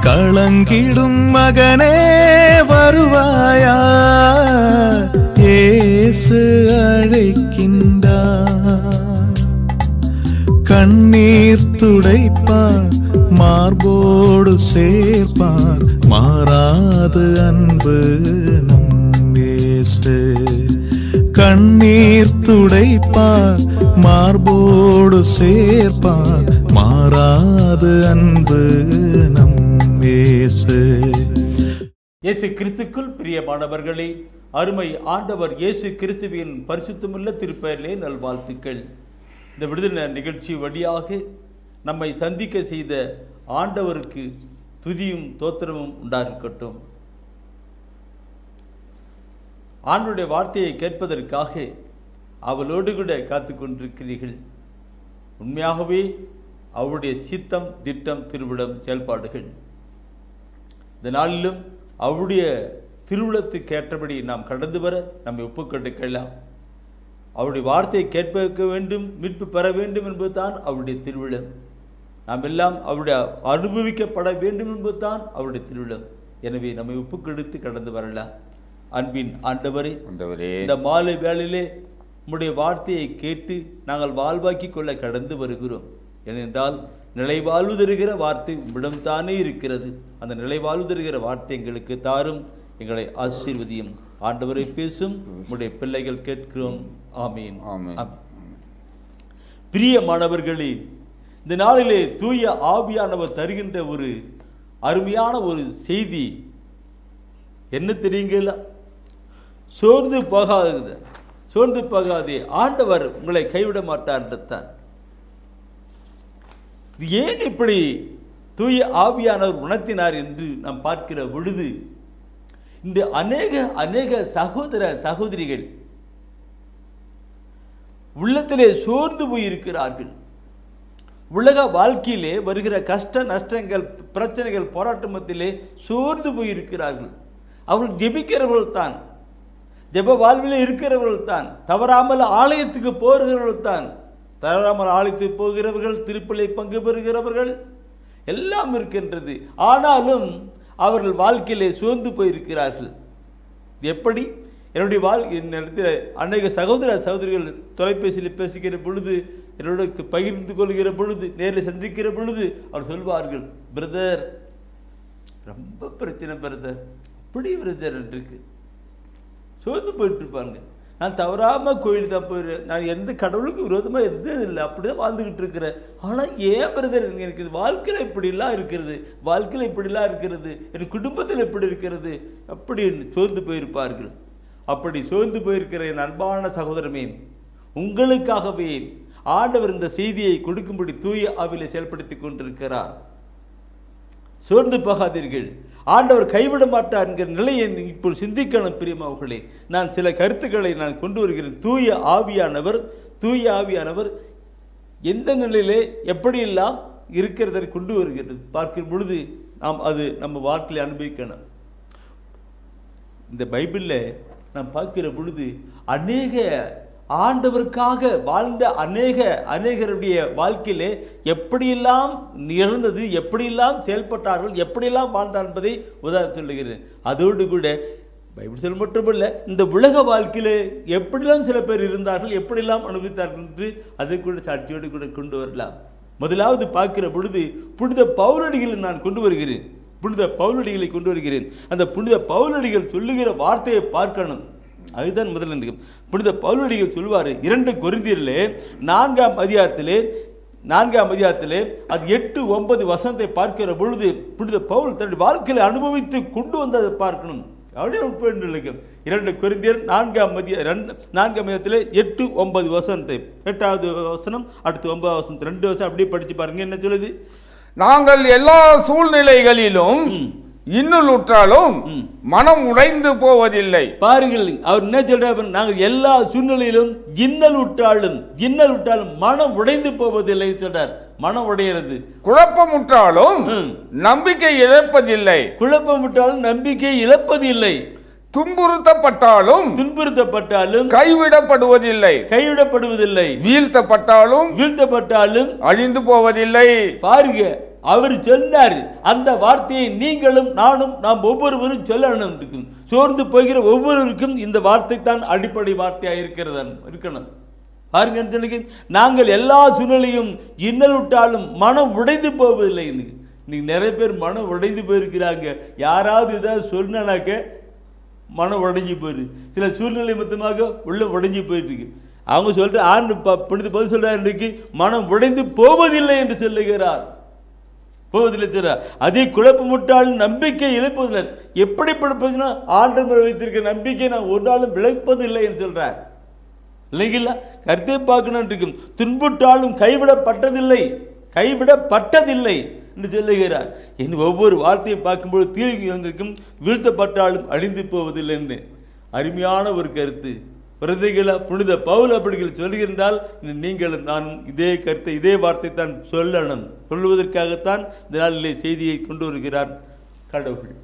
கலங்கிடும் மகனே வருவாயா, இயேசு அழைக்கின்றார். கண்ணீர் துடைப்பார், மார்போடு சேர்ப்பார், மாறாது அன்பு நம் இயேசு. கண்ணீர் துடைப்பார், மார்போடு சேர்ப்பார், மாறாது அன்பு நம் இயேசு. இயேசு கிறிஸ்துக்குள் பிரியமானவர்களே, அருமை ஆண்டவர் இயேசு கிறிஸ்துவின் பரிசுத்தமுள்ள திருப்பெயரிலே நல்வாழ்த்துக்கள். இந்த விடுதலை நிகழ்ச்சி வழியாக நம்மை சந்திக்க செய்த ஆண்டவருக்கு துதியும் தோத்திரமும் உண்டாயிருக்கட்டும். ஆண்டவருடைய வார்த்தையை கேட்பதற்காக அவளோடு கூட காத்து கொண்டிருக்கிறீர்கள். உண்மையாகவே அவருடைய சித்தம், திட்டம், திருவிழம், செயல்பாடுகள் இந்த நாளிலும் அவருடைய திருவிழத்துக்கு ஏற்றபடி நாம் கடந்து வர நம்மை ஒப்புக்கொடுக்கலாம். அவருடைய வார்த்தையை கேட்க வேண்டும், மீட்பு பெற வேண்டும் என்பதுதான் அவருடைய திருவிழம். நாம் எல்லாம் அவருடைய அனுபவிக்கப்பட வேண்டும் என்பதுதான் அவருடைய திருவிழம். எனவே நம்மை ஒப்புக்கொடுத்து கடந்து வரலாம். அன்பின் ஆண்டவரே, இந்த மாலை வேளையிலே உம்முடைய வார்த்தையை கேட்டு நாங்கள் வாழ்வாக்கி கொள்ள கடந்து வருகிறோம். ஏனென்றால் நிலைவாழ்வு தருகிற வார்த்தை உம்மிடம் தானே இருக்கிறது. அந்த நிலைவாழ்வு தருகிற வார்த்தை எங்களுக்கு தாரும், எங்களை ஆசீர்வதியும். ஆண்டவரை பேசும் உம்முடைய பிள்ளைகள் கேட்கிறோம். ஆமீன். பிரியமானவர்களே, இந்த நாளிலே தூய ஆவியானவர் தருகின்ற ஒரு அருமையான ஒரு செய்தி என்ன தெரியுங்களா? சோர்ந்து போகாதே, ஆண்டவர் உங்களை கைவிட மாட்டார் என்றுதான். ஏன் இப்படி தூய ஆவியானவர் உணர்த்தினார் என்று நாம் பார்க்கிற பொழுது, இந்த அநேக சகோதர சகோதரிகள் உள்ளத்திலே சோர்ந்து போயிருக்கிறார்கள். உலக வாழ்க்கையிலே வருகிற கஷ்ட நஷ்டங்கள், பிரச்சனைகள், போராட்ட மத்தியிலே சோர்ந்து போயிருக்கிறார்கள். அவர்கள் ஜெபிக்கிறவர்கள் தான், ஜெப வாழ்விலே இருக்கிறவர்கள் தான், தவறாமல் ஆலயத்துக்கு போகிறவர்கள் தான், தவறாமல் ஆலயத்துக்கு போகிறவர்கள், திருப்பலி பங்கு பெறுகிறவர்கள் எல்லாம் இருக்கின்றது. ஆனாலும் அவர்கள் வாழ்க்கையிலே சோர்ந்து போயிருக்கிறார்கள். எப்படி? என்னுடைய இடத்தில் அநேக சகோதர சகோதரிகள் தொலைபேசியில் பேசுகிற பொழுது, என்னோட பகிர்ந்து கொள்கிற பொழுது, நேரில் சந்திக்கிற பொழுது அவர் சொல்வார்கள், பிரதர் ரொம்ப பிரச்சனை பிரதர், அப்படி பிரதர் இருக்கு, சோர்ந்து போயிட்டு இருப்பாங்க. நான் தவறாமல் கோயில் தான் போயிடுறேன், நான் எந்த கடவுளுக்கு விரோதமாக எதுவும் இல்லை, அப்படிதான் வாழ்ந்துக்கிட்டு இருக்கிறேன். ஆனால் ஏன் பிரதர் எனக்கு வாழ்க்கையில் இப்படிலாம் இருக்கிறது, என் குடும்பத்தில் எப்படி இருக்கிறது, அப்படி சோர்ந்து போயிருப்பார்கள். அப்படி சோர்ந்து போயிருக்கிற என் அன்பான சகோதரமே, உங்களுக்காகவே ஆண்டவர் இந்த செய்தியை கொடுக்கும்படி தூய ஆவிலே செயல்படுத்தி கொண்டிருக்கிறார். சோர்ந்து போகாதீர்கள், ஆண்டவர் கைவிட மாட்டார் என்கிற நிலையை இப்போ சிந்திக்கணும். பிரியமானவர்களே, நான் சில கருத்துக்களை நான் கொண்டு வருகிறேன். தூய ஆவியானவர் எந்த நிலையிலே எப்படியெல்லாம் இருக்கிறதை கொண்டு வருகிறது பார்க்கிற பொழுது நாம் அது நம்ம வாழ்க்கையில் அனுபவிக்கணும். இந்த பைபிளில் நாம் பார்க்கிற பொழுது அநேக ஆண்டவருக்காக வாழ்ந்த அநேகருடைய வாழ்க்கையிலே எப்படியெல்லாம் நிகழ்ந்தது, எப்படியெல்லாம் செயல்பட்டார்கள், எப்படியெல்லாம் வாழ்ந்தார் என்பதை உதாரணம் சொல்லுகிறேன். அதோடு கூட பைபிள் சொல்ல மட்டுமல்ல, இந்த உலக வாழ்க்கையிலே எப்படிலாம் சில பேர் இருந்தார்கள், எப்படியெல்லாம் அனுபவித்தார்கள் என்று அதை கூட சாட்சியோடு கூட கொண்டு வரலாம். முதலாவது பார்க்கிற பொழுது புனித பவுலடிகளை நான் கொண்டு வருகிறேன். அந்த புனித பவுலடிகள் சொல்லுகிற வார்த்தையை பார்க்கணும். அதுதான் முதல். புனித பவுலடிகள் சொல்வார் 2 கொரிந்தியரிலே 4ஆம் அதிகாரத்திலே அது 8-9 வசனத்தை பார்க்கிற பொழுது புனித பவுல் தன்னுடைய வாழ்க்கையில் அனுபவித்து கொண்டு வந்ததை பார்க்கணும். அப்படியே 2 கொரிந்தியர் 4ஆம் அதிகாரத்திலே 8-9 வசனத்தை, 8வது வசனம் அடுத்து 9வது வசனத்தை 2 வசனம் அப்படியே படிச்சு பாருங்க. என்ன சொல்லுது? நாங்கள் எல்லா சூழ்நிலைகளிலும் இன்னுற்றாலும் மனம் உடைந்து போவதில்லை. பாருங்கள், அவர் என்ன சொல்றாரு? நாங்கள் எல்லா சூழ்நிலையிலும் இன்னல் விட்டாலும் மனம் உடைந்து போவதில்லை சொல்றார். மனம் உடையிறது. குழப்பமுற்றாலும் நம்பிக்கை இழப்பதில்லை. நம்பிக்கை இழப்பதில்லை. துன்புறுத்தப்பட்டாலும் கைவிடப்படுவதில்லை. வீழ்த்தப்பட்டாலும் அழிந்து போவதில்லை. பாருங்க, அவர் சொன்னார். அந்த வார்த்தையை நீங்களும் நானும் நாம் ஒவ்வொருவரும் சொல்லணும். இருக்கும் சோர்ந்து போகிற ஒவ்வொருவருக்கும் இந்த வார்த்தை தான் அடிப்படை வார்த்தையாக இருக்கணும். பாருங்க, நாங்கள் எல்லா சூழ்நிலையும் இன்னலுட்டாலும் மனம் உடைந்து போவதில்லை. இன்னைக்கு நிறைய பேர் மனம் உடைந்து போயிருக்கிறாங்க. யாராவது ஏதாவது சொன்னாக்க மனம் உடைஞ்சி போயிரு. சில சூழ்நிலை மொத்தமாக உள்ள உடைஞ்சி போயிருக்கு. அவங்க சொல்ற ஆண்டு பதில் சொல்றார், இன்றைக்கு மனம் உடைந்து போவதில்லை என்று சொல்லுகிறார். போவதில்லை சொல்றார். அதே குழப்பமுட்டாலும் நம்பிக்கை இழப்பதில்லை. எப்படி படுப்பதுன்னா ஆண்டவர் வைத்திருக்க நம்பிக்கை நான் ஒரு நாளும் விளைப்பதில்லை என்று சொல்றார். இல்லைங்களா? கருத்தை பார்க்கணும் இருக்கும். துன்புற்றாலும் கைவிடப்பட்டதில்லை என்று சொல்லுகிறார். என் ஒவ்வொரு வார்த்தையை பார்க்கும்போது தீர்வு வந்திருக்கும். வீழ்த்தப்பட்டாலும் அழிந்து போவதில்லை என்று அருமையான ஒரு கருத்து. பிரதிகளா புனித பவுல் அப்படிகள் சொல்லுகின்றால் நீங்களும் நானும் இதே கருத்தை இதே வார்த்தை தான் சொல்லணும். சொல்லுவதற்காகத்தான் இந்த நாளிலே செய்தியை கொண்டு வருகிறார் கடவுள்.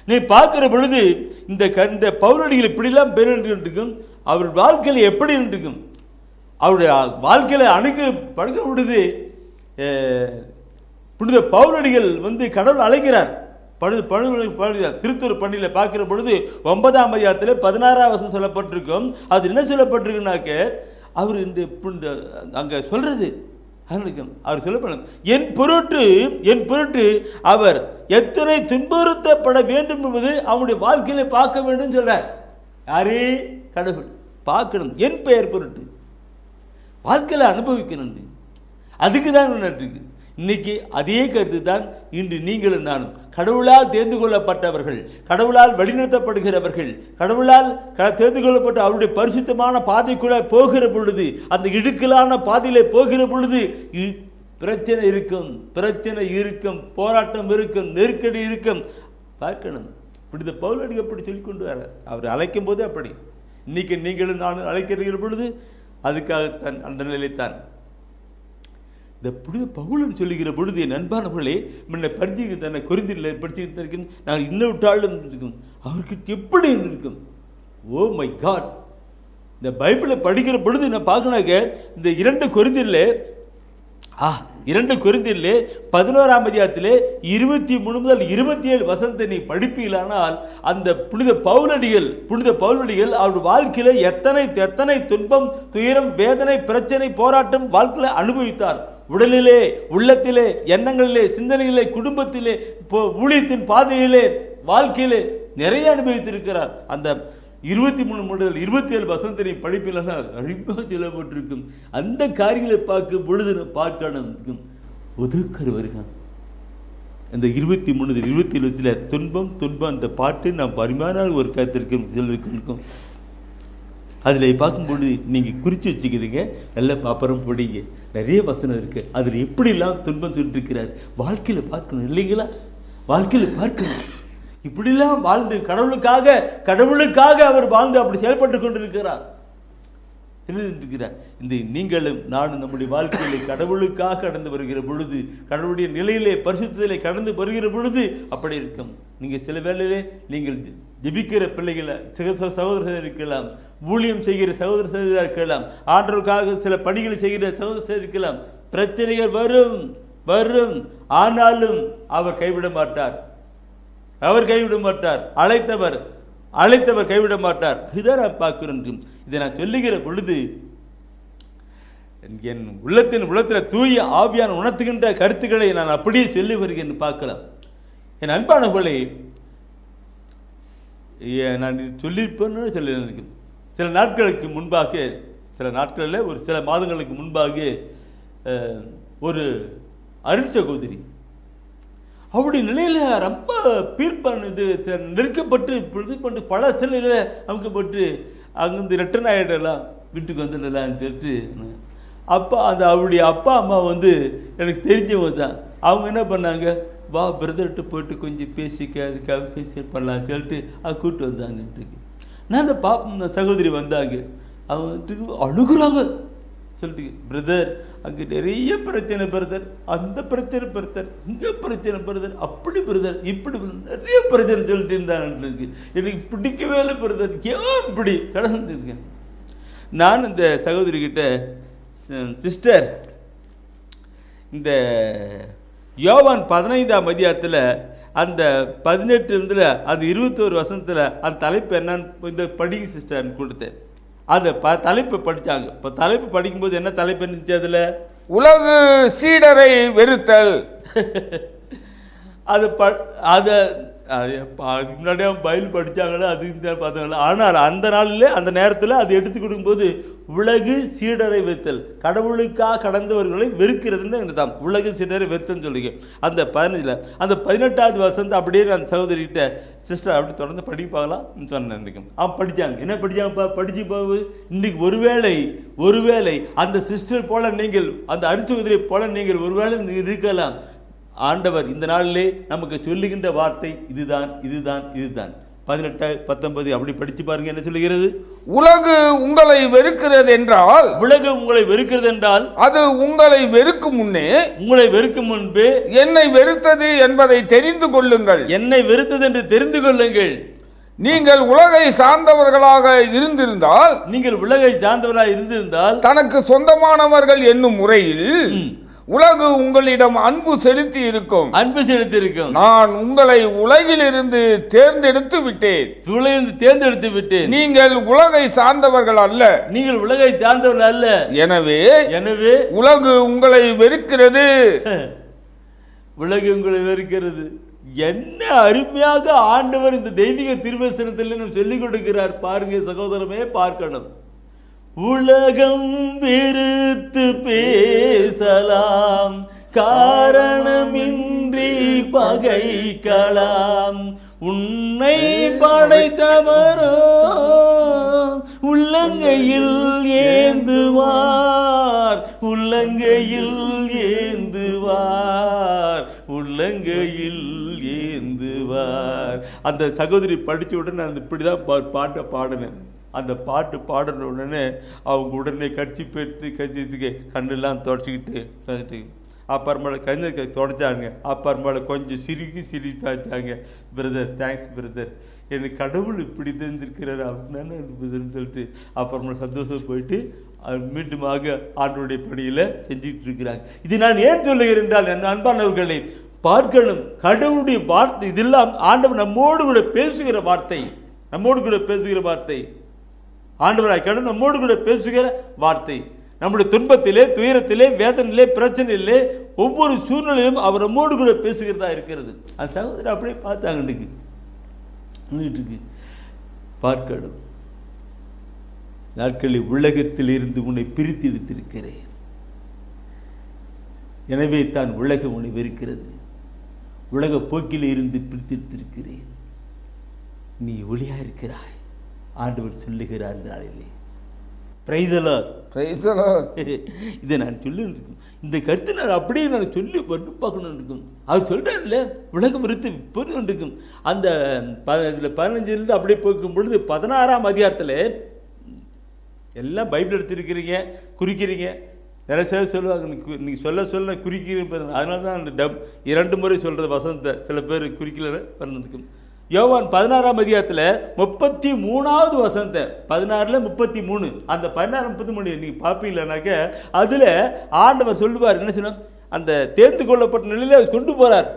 நீ பார்க்கிற பொழுது இந்த பவுலடிகள் இப்படிலாம் பெருக்கும். அவர் வாழ்க்கையில் எப்படி இருக்கும், அவருடைய வாழ்க்கையில் படுக்க பொழுது புனித பவுலடிகள் கடவுள் அழைக்கிறார். திருத்தூர் பள்ளியில பார்க்கிற பொழுது 9ஆம் அதிகாரத்தில் 16ஆம் வசனம் சொல்லப்பட்டிருக்கும். அது என்ன சொல்லப்பட்டிருக்குனாக்க, அவர் அங்க சொல்றது அவர் சொல்லப்படும், என் பொருட்டு அவர் எத்தனை துன்புறுத்தப்பட வேண்டும் என்பது அவனுடைய வாழ்க்கையில பார்க்க வேண்டும் சொல்றார். யாரே கடவுள் பார்க்கணும். என் பெயர் பொருட்டு வாழ்க்கையில அனுபவிக்கணும். அதுக்கு தான் இருக்கு. இன்னைக்கு அதே கருத்து தான் இன்று நீங்களும் நானும். கடவுளால் தேர்ந்து கொள்ளப்பட்டவர்கள், கடவுளால் வழிநடத்தப்படுகிறவர்கள், கடவுளால் தேர்ந்து கொள்ளப்பட்ட அவருடைய பரிசுத்தமான பாதைக்குள்ள போகிற பொழுது, அந்த இடுக்கலான பாதையிலே போகிற பொழுது பிரச்சனை இருக்கும், போராட்டம் இருக்கும், நெருக்கடி இருக்கும். பார்க்கணும். இப்படி பவுலடி அப்படி சொல்லி கொண்டு வர அவர் அழைக்கும் போது அப்படி. இன்னைக்கு நீங்களும் நானும் அழைக்கிற பொழுது அதுக்காகத்தான், அந்த நிலையைத்தான் இந்த புனித பவுலன் சொல்லுகிற பொழுது, என் அன்பானவர்களே, முன்ன பரிஞ்சு தன்னை கொரிந்தில படிச்சுக்கிட்டு நாங்கள் இன்னும் விட்டாலும் இருக்கும். அவருக்கு எப்படி இருக்கும்? Oh my god! இந்த பைபிளை படிக்கிற பொழுது நான் பார்க்கணாக்க, இந்த 2 கொரிந்தியரிலே 11ஆம் அதிகாரத்திலே 23 முதல் 27 வசனத்தை நீ படிப்பீர்களானால், அந்த புனித பவுலடிகள் அவருடைய வாழ்க்கையில எத்தனை துன்பம், துயரம், வேதனை, பிரச்சனை, போராட்டம் வாழ்க்கையில அனுபவித்தார். உடலிலே, உள்ளத்திலே, எண்ணங்களிலே, சிந்தனையிலே, குடும்பத்திலே, ஊழியத்தின் பாதையிலே, வாழ்க்கையிலே நிறைய அனுபவித்திருக்கிறார். அந்த 23 முதல் 27 வசனத்தை படிப்பில் அழிப்பாக சொல்லப்பட்டிருக்கும். அந்த காரியங்களை பார்க்கும் பொழுது பார்க்கணும் ஒதுக்கர் வருகிறான். அந்த 23 27 துன்பம் அந்த பாட்டு நாம் பரிமாண ஒரு கருத்திருக்கும். அதில் பார்க்கும்பொழுது நீங்கள் குறித்து வச்சுக்கிறீங்க, நல்ல பாப்பரம் போடிங்க. நிறைய வசனம் இருக்கு. அதில் எப்படிலாம் துன்பம் சொல்லிருக்கிறார். வாழ்க்கையில் பார்க்கணும் இல்லைங்களா? வாழ்க்கையில் பார்க்கணும். இப்படிலாம் வாழ்ந்து கடவுளுக்காக அவர் வாழ்ந்து அப்படி செயல்பட்டு கொண்டிருக்கிறார். இந்த நீங்களும் நானும் நம்முடைய வாழ்க்கையிலே கடவுளுக்காக கடந்து வருகிற பொழுது, கடவுளுடைய நிலையிலே பரிசுத்தத்திலே கடந்து வருகிற பொழுது அப்படி இருக்கும். நீங்கள் சில வேளையிலே நீங்கள் ஜெபிக்கிற பிள்ளைகளை சகோதரர்கள் இருக்கலாம், ஊழியம் செய்கிற சகோதரர்கள் இருக்கலாம், ஆண்டவருக்காக சில பணிகளை செய்கிற சகோதரர்கள் இருக்கலாம். பிரச்சனைகள் வரும். ஆனாலும் அவர் கைவிட மாட்டார். அழைத்தவர் கைவிட மாட்டார். இதான் நான் பார்க்கிறேன். இதை நான் சொல்லுகிற பொழுது என் உள்ளத்தில் தூய ஆவியான உணர்த்துகின்ற கருத்துக்களை நான் அப்படியே சொல்லி வருகிறேன் பார்க்கலாம். என் அன்பானவர்களே, நான் சொல்லியிருப்பேன்னு சொல்லி நினைக்கிறேன். சில நாட்களில் ஒரு சில மாதங்களுக்கு முன்பாக ஒரு அருட்சகோதரி அவருடைய நிலையில ரொம்ப நெருக்கப்பட்டு பல சிலையில் அமைக்கப்பட்டு அங்கிருந்து ரிட்டர்ன் ஆகிடலாம், வீட்டுக்கு வந்துடலான்னு சொல்லிட்டு, அப்போ அவருடைய அப்பா அம்மா எனக்கு தெரிஞ்சவங்க தான். அவங்க என்ன பண்ணாங்க, வா பிரதர்கிட்ட போயிட்டு கொஞ்சம் அதுக்காக பேசி பண்ணலாம் சொல்லிட்டு கூப்பிட்டு வந்தாங்க. நான் அந்த சகோதரி வந்தாங்க. அவங்க அழுகுறாங்க. சொல்லிட்டு, பிரதர் அங்கே நிறைய பிரச்சனை பிரதர், அந்த பிரச்சனை பிரதர், இங்கே பிரச்சனை பிரதர், அப்படி பிரதர், இப்படி நிறைய பிரச்சனை சொல்லிட்டு இருந்தாங்க. எனக்கு பிடிக்கவே இல்லை பிரதர், ஏன் இப்படி கடந்துருக்கேன். நான் இந்த சகோதரி கிட்ட, சிஸ்டர் இந்த யோவான் 15ஆம் அதிகாரத்தில் அந்த 18 அந்த 21 வசனத்தில் அந்த தலைப்பு என்னன்னு இந்த படிங்க சிஸ்டர்னு கொடுத்தேன். அந்த தலைப்பு படித்தாங்க. இப்போ தலைப்பு படிக்கும்போது என்ன தலைப்பு இருந்துச்சு? அதில் உலகு சீடரை வெறுத்தல். அது அதுக்கு முன்னாடியே பைபிள் படித்தாங்களே, அது இந்த பார்த்தாங்களே. ஆனால் அந்த நாளில் அந்த நேரத்தில் அது எடுத்து கொடுக்கும்போது உலகு சீடரை வெறுத்தல், கடவுளுக்காக கடந்தவர்களை வெறுக்கிறதுன்னு தான் உலகு சீடரை வெறுத்தல்னு சொல்லிங்க. அந்த 15 அந்த 18வது வசனத்தை அப்படியே நான் சகோதரிகிட்ட சிஸ்டர் அப்படி தொடர்ந்து படிப்பாங்களாம் சொன்னேன். அவன் படித்தாங்க. என்ன படித்தாங்கப்பா? படித்து போகுது இன்றைக்கி ஒருவேளை அந்த சிஸ்டர் போல நீங்கள், அந்த அருட்சகோதரியை போல நீங்கள் ஒருவேளை இருக்கலாம். ஆண்டவர் இந்த நாளிலே நமக்கு சொல்லுகின்ற வார்த்தை இதுதான். 18, 19 அப்படி படிச்சு பாருங்க. என்ன சொல்லுகிறது? உலகு உங்களை வெறுக்கிறது என்றால், உலகு உங்களை வெறுக்கிறது என்றால் அது உங்களை வெறுக்கும் முன்பே என்னை வெறுத்தது என்பதை தெரிந்து கொள்ளுங்கள். என்னை வெறுத்தது என்று தெரிந்து கொள்ளுங்கள். நீங்கள் உலகை சார்ந்தவர்களாக இருந்திருந்தால் தனக்கு சொந்தமானவர்கள் என்னும் முறையில் உலகு உங்களிடம் அன்பு செலுத்தி இருக்கும். நான் உங்களை உலகிலிருந்து தேர்ந்தெடுத்து விட்டேன். நீங்கள் உலகை சார்ந்தவர்கள் அல்ல. எனவே உலகு உங்களை வெறுக்கிறது. என்ன அருமையாக ஆண்டவர் இந்த தெய்வீக திருவசனத்தில் சொல்லிக் கொடுக்கிறார் பாருங்க சகோதரமே, பார்க்கணும். உலகம் வெறுத்து பேசலாம், காரணமின்றி பகைக்கலாம். உன்னை படைத்தவரோ உள்ளங்கையில் ஏந்துவார். அந்த சகோதரி படித்த உடனே நான் இப்படிதான் பாட்டை பாடினேன். அந்த பாட்டு பாடுற உடனே அவங்க உடனே கட்சி கண்ணெல்லாம் தொடச்சிக்கிட்டு அப்புறமேல கண்ணை தொடச்சாங்க. அப்புறமேல கொஞ்சம் சிரிப்பாச்சாங்க. பிரதர் தேங்க்ஸ் பிரதர், எனக்கு கடவுள் இப்படி தந்திருக்கிறார் அப்படின்னு சொல்லிட்டு அப்புறமேல சந்தோஷம் போயிட்டு மீண்டுமாக ஆண்டவருடைய பணியில் செஞ்சுக்கிட்டு இருக்கிறாங்க. இது நான் ஏன் சொல்லுகிறேன் என்றால், என் அன்பானவர்களை பார்க்கணும், கடவுளுடைய வார்த்தை இதெல்லாம் ஆண்டவர் நம்மோடு கூட பேசுகிற வார்த்தை. ஆண்டவராய் கடவுள் நம்மோடு கூட பேசுகிற வார்த்தை. நம்முடைய துன்பத்திலே, துயரத்திலே, வேதனையிலே, பிரச்சனையிலே, ஒவ்வொரு சூழ்நிலையிலும் அவர் நம்மோடு கூட பேசுகிறதா இருக்கிறது. அந்த சகோதரர் அப்படியே பார்த்தாங்க. பார்க்கணும், நாட்களில் உலகத்தில் இருந்து உன்னை பிரித்து எடுத்திருக்கிறேன். எனவே தான் உலகம் உன்னை வெறுக்கிறது. உலக போக்கில் இருந்து பிரித்து எடுத்திருக்கிறேன். நீ ஒளியா இருக்கிறாய். ஆண்டவர் சொல்லுகிறார் இந்த நாளிலே. Price the Lord. இதை நான் சொல்லி இருக்கும். இந்த கருத்தை நான் அப்படியே நான் சொல்லி பட்டு பார்க்கணும் இருக்கும். அவர் சொல்றாருல்ல, உலகம் விருத்து இப்போது இருக்கும். அந்த 15 அப்படியே போக்கும் பொழுது 16ஆம் அதிகாரத்தில் எல்லாம் பைபிள் எடுத்துருக்கிறீங்க, குறிக்கிறீங்க. நிறைய பேர் சொல்லுவாங்க, நீங்கள் சொல்ல குறிக்கிறீங்க. அதனால தான் அந்த 2 முறை சொல்கிறது வசனத்தை சில பேர் குறிக்கல இருக்கும். யோவான் 16ஆம் அதிகாரத்தில் 33வது வசனத்தை 16:33 அந்த 16:33 நீங்கள் பார்ப்பீங்கன்னாக்க அதில் ஆண்டவர் சொல்லுவார். என்ன சொன்ன? அந்த தேர்ந்து கொள்ளப்பட்ட நிலையில கொண்டு போறார்.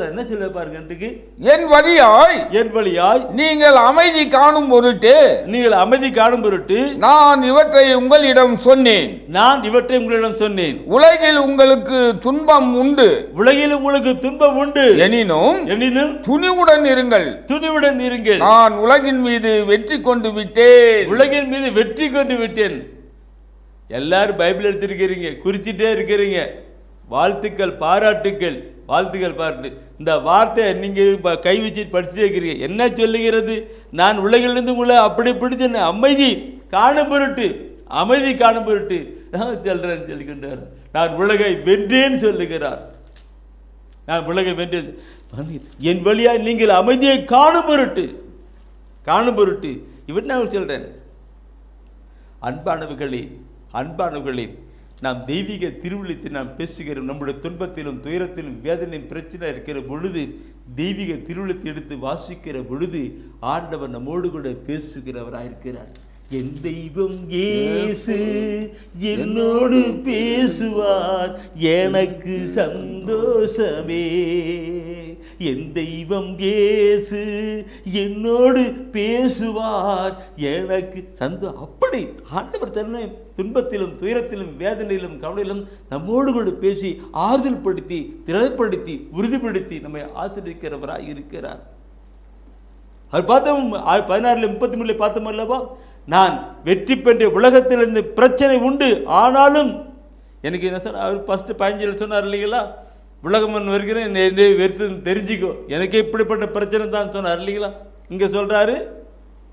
என்ன சொல்ல பாருங்க, என் வழியாய் நீங்கள் அமைதி காணும் பொருட்டு நான் இவற்றை உங்களிடம் சொன்னேன். உலகில் உங்களுக்கு துன்பம் உண்டு. எனினும் துணிவுடன் இருங்கள். நான் உலகின் மீது வெற்றி கொண்டு விட்டேன். எல்லாரும் பைபிள் எடுத்திருக்கிறீங்க, குறிச்சிட்டே இருக்கிறீங்க. வாழ்த்துக்கள், பாராட்டுக்கள். இந்த வார்த்தை நீங்கள் கை வச்சு படிச்சுட்டே இருக்கிறீங்க. என்ன சொல்லுகிறது? நான் உலகிலிருந்து உங்களை அப்படி பிடிச்சேன், அமைதி காணும் பொருட்டு சொல்றேன் சொல்லுகின்றார். நான் உலகை வென்றேன்னு சொல்லுகிறார். என் வழியா நீங்கள் அமைதியை காணும் பொருட்டு இவன் நான் சொல்றேன். அன்பானவர்களே, நாம் தெய்வீக திருவிழத்தை நாம் பேசுகிறோம். நம்முடைய துன்பத்திலும், துயரத்திலும், வேதனையும், பிரச்சனை இருக்கிற பொழுது தெய்வீக திருவிழத்தை எடுத்து வாசிக்கிற பொழுது ஆண்டவர் நம்மோடு கூட பேசுகிறவராயிருக்கிறார். என் தெய்வம் இயேசு என்னோடு பேசுவார், எனக்கு சந்தோஷமே. என் தெய்வம் இயேசு என்னோடு பேசுவார், எனக்கு அப்படி ஆண்டவர் தன்னை துன்பத்திலும் துயரத்திலும் வேதனையிலும் கவலையிலும் நம்மோடு கூட பேசி ஆறுதல் படுத்தி திடப்படுத்தி உறுதிப்படுத்தி நம்மை ஆசீர்வதிக்கிறவராய் இருக்கிறார். அது பார்த்தோம் 16:33 பார்த்தோம் அல்லவா, நான் வெற்றி பெற்ற உலகத்தில் இந்த பிரச்சனை உண்டு, ஆனாலும் எனக்கு என்ன சார் அவர் ஃபஸ்ட்டு 15 சொன்னார் இல்லைங்களா, உலகம் வருகிறேன் என்னை வெறுத்து தெரிஞ்சுக்கோ, எனக்கு இப்படிப்பட்ட பிரச்சனை தான் சொன்னார் இல்லைங்களா. இங்கே சொல்கிறாரு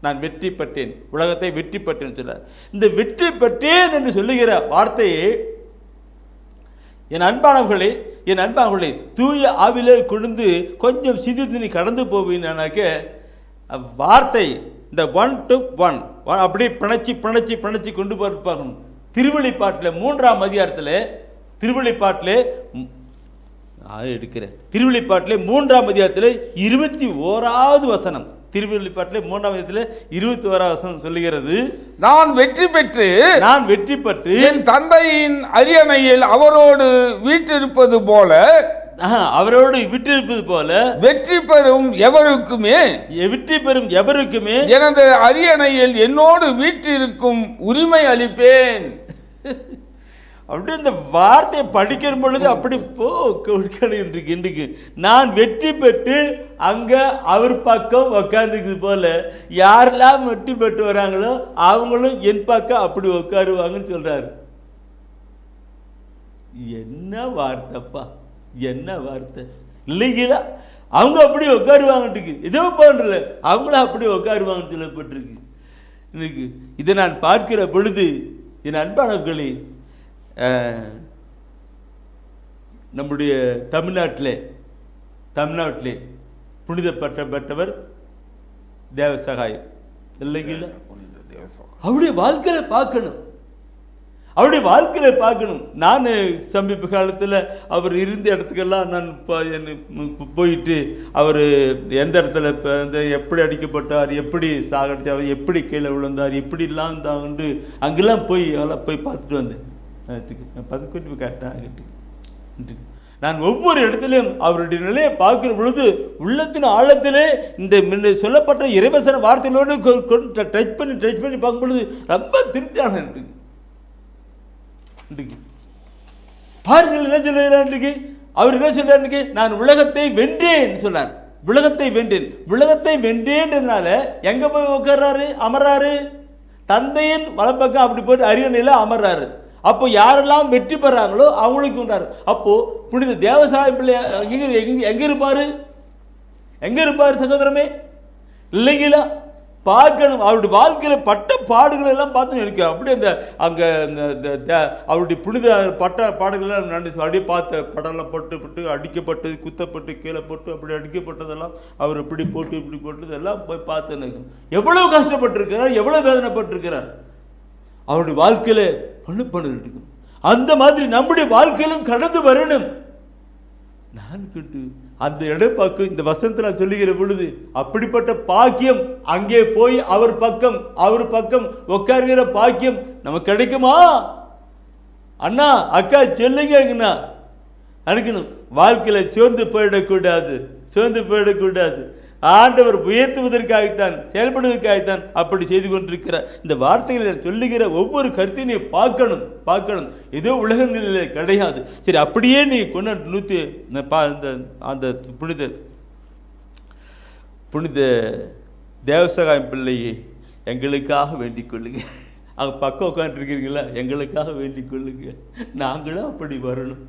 நான் வெற்றி பெற்றேன், உலகத்தை வெற்றி பெற்றேன்னு சொல்கிறார். இந்த வெற்றி பெற்றேன் என்று சொல்லுகிற வார்த்தையை என் அன்பானவர்களே தூய ஆவிலே கொண்டு கொஞ்சம் சிந்தித்து நீ கடந்து போவீனாக்க வார்த்தை இந்த 1 to 1 அப்படியே பிணைச்சி கொண்டு பார்க்கணும். திருவெளிப்பாட்டில் 3ஆம் அதிகாரத்தில் திருவெளிப்பாட்டில் 3ஆம் அதிகாரத்தில் 21வது வசனம், திருவெளிப்பாட்டில் 3ஆம் அதிகாரத்தில் 21வது வசனம் சொல்லுகிறது, நான் வெற்றி பெற்று என் தந்தையின் அரியணையில் அவரோடு வீற்றிருப்பது போல வெற்றி பெறும் எவருக்குமே எனது அரியணையில் என்னோடு வீற்றிருக்கும் உரிமை அளிப்பேன். அப்படி இந்த வார்த்தையை படிக்கிற பொழுது அப்படி இன்றைக்கு நான் வெற்றி பெற்று அங்க அவர் பக்கம் உக்காந்துக்குது போல, யாரெல்லாம் வெற்றி பெற்று வராங்களோ அவங்களும் என் பக்கம் அப்படி உட்காருவாங்கன்னு சொல்றாரு. என்ன வார்த்தைப்பா, என்ன வார்த்தை இல்லைங்களா. அவங்க அப்படி உட்காருவாங்கட்டுக்கு, இதோ போன்றல அவங்களும் அப்படி உட்காருவாங்கன்னு சொல்லப்பட்டிருக்கு. இன்னைக்கு இதை நான் பார்க்கிற பொழுது என் அன்பானவர்களே, நம்முடைய தமிழ்நாட்டிலே புனிதப்பட்டவர் தேவசகாயம் இல்லைங்களா. அவருடைய வாழ்க்கையில பார்க்கணும். நான் சமீப காலத்தில் அவர் இருந்த இடத்துக்கெல்லாம் நான் போயிட்டு அவர் எந்த இடத்துல எப்படி அடிக்கப்பட்டார், எப்படி சாகடித்தார், எப்படி கீழே விழுந்தார், எப்படிலாம் தாண்டு அங்கெல்லாம் போய் பார்த்துட்டு வந்தேன். நான் ஒவ்வொரு இடத்துலையும் அவருடைய நிலையை பார்க்கிற பொழுது உள்ளத்தின் ஆழத்திலே இந்த சொல்லப்பட்ட இறைவசன வார்த்தைகளோடு டச் பண்ணி பார்க்கும் பொழுது ரொம்ப திருப்தியான பாருங்கள் என்ன சொல்லுகிறார். அவர் என்ன சொல்றாரு, நான் உலகத்தை வென்றேன் சொன்னார். உலகத்தை வென்றேன்றதுனால எங்க போய் உட்கார்றாரு, அமர்றாரு, தந்தையின் வலப்பக்கம் அப்படி போயிட்டு அரியணையில அமர்றாரு. அப்போ யாரெல்லாம் வெற்றி பெறாங்களோ அவங்களுக்கு உண்டாரு. அப்போ புனித தேவசாய பிள்ளை எங்க இருப்பாரு சகோதரமே இல்லைங்களா. பார்க்கணும் அவருடைய வாழ்க்கையில் பட்ட பாடுகள் எல்லாம் பார்த்து எனக்கு அப்படியே அவருடைய புனித பட்ட பாடுகள்லாம் நினைச்சு அப்படியே பார்த்த படம்லாம் போட்டு அடிக்கப்பட்டது, குத்தப்பட்டு கீழே போட்டு அப்படி அடிக்கப்பட்டதெல்லாம் அவர் இப்படி போட்டதெல்லாம் போய் பார்த்து எனக்கு எவ்வளவு கஷ்டப்பட்டிருக்கிறார், எவ்வளவு வேதனைப்பட்டிருக்கிறார். அவருடைய வாழ்க்கையில பண்ணு இருக்கும். அந்த மாதிரி நம்முடைய வாழ்க்கையிலும் கடந்து வரணும். நான் கேட்டு அந்த இடப்பாக்கு இந்த வசனத்தில் நான் சொல்லுகிற பொழுது அப்படிப்பட்ட பாக்கியம் அங்கே போய் அவர் பக்கம் உட்காருகிற பாக்கியம் நமக்கு கிடைக்குமா? அண்ணா அக்கா சொல்லுங்க, அனுக்கணும். வாழ்க்கையில சோர்ந்து போயிடக்கூடாது. ஆண்டவர் உயர்த்துவதற்காகத்தான், செயல்படுவதற்காகத்தான் அப்படி செய்து கொண்டிருக்கிறார். இந்த வார்த்தைகளை சொல்லுகிற ஒவ்வொரு கருத்தையும் பார்க்கணும். ஏதோ உலக நிலையில கிடையாது. சரி, அப்படியே நீ கொண்டு அந்த புனித தேவசகாயம் பிள்ளையை எங்களுக்காக வேண்டிக் கொள்ளுங்க. அங்கே பக்கம் உட்காந்துருக்கிறீங்களா, எங்களுக்காக வேண்டிக் கொள்ளுங்க. நாங்களும் அப்படி வரணும்.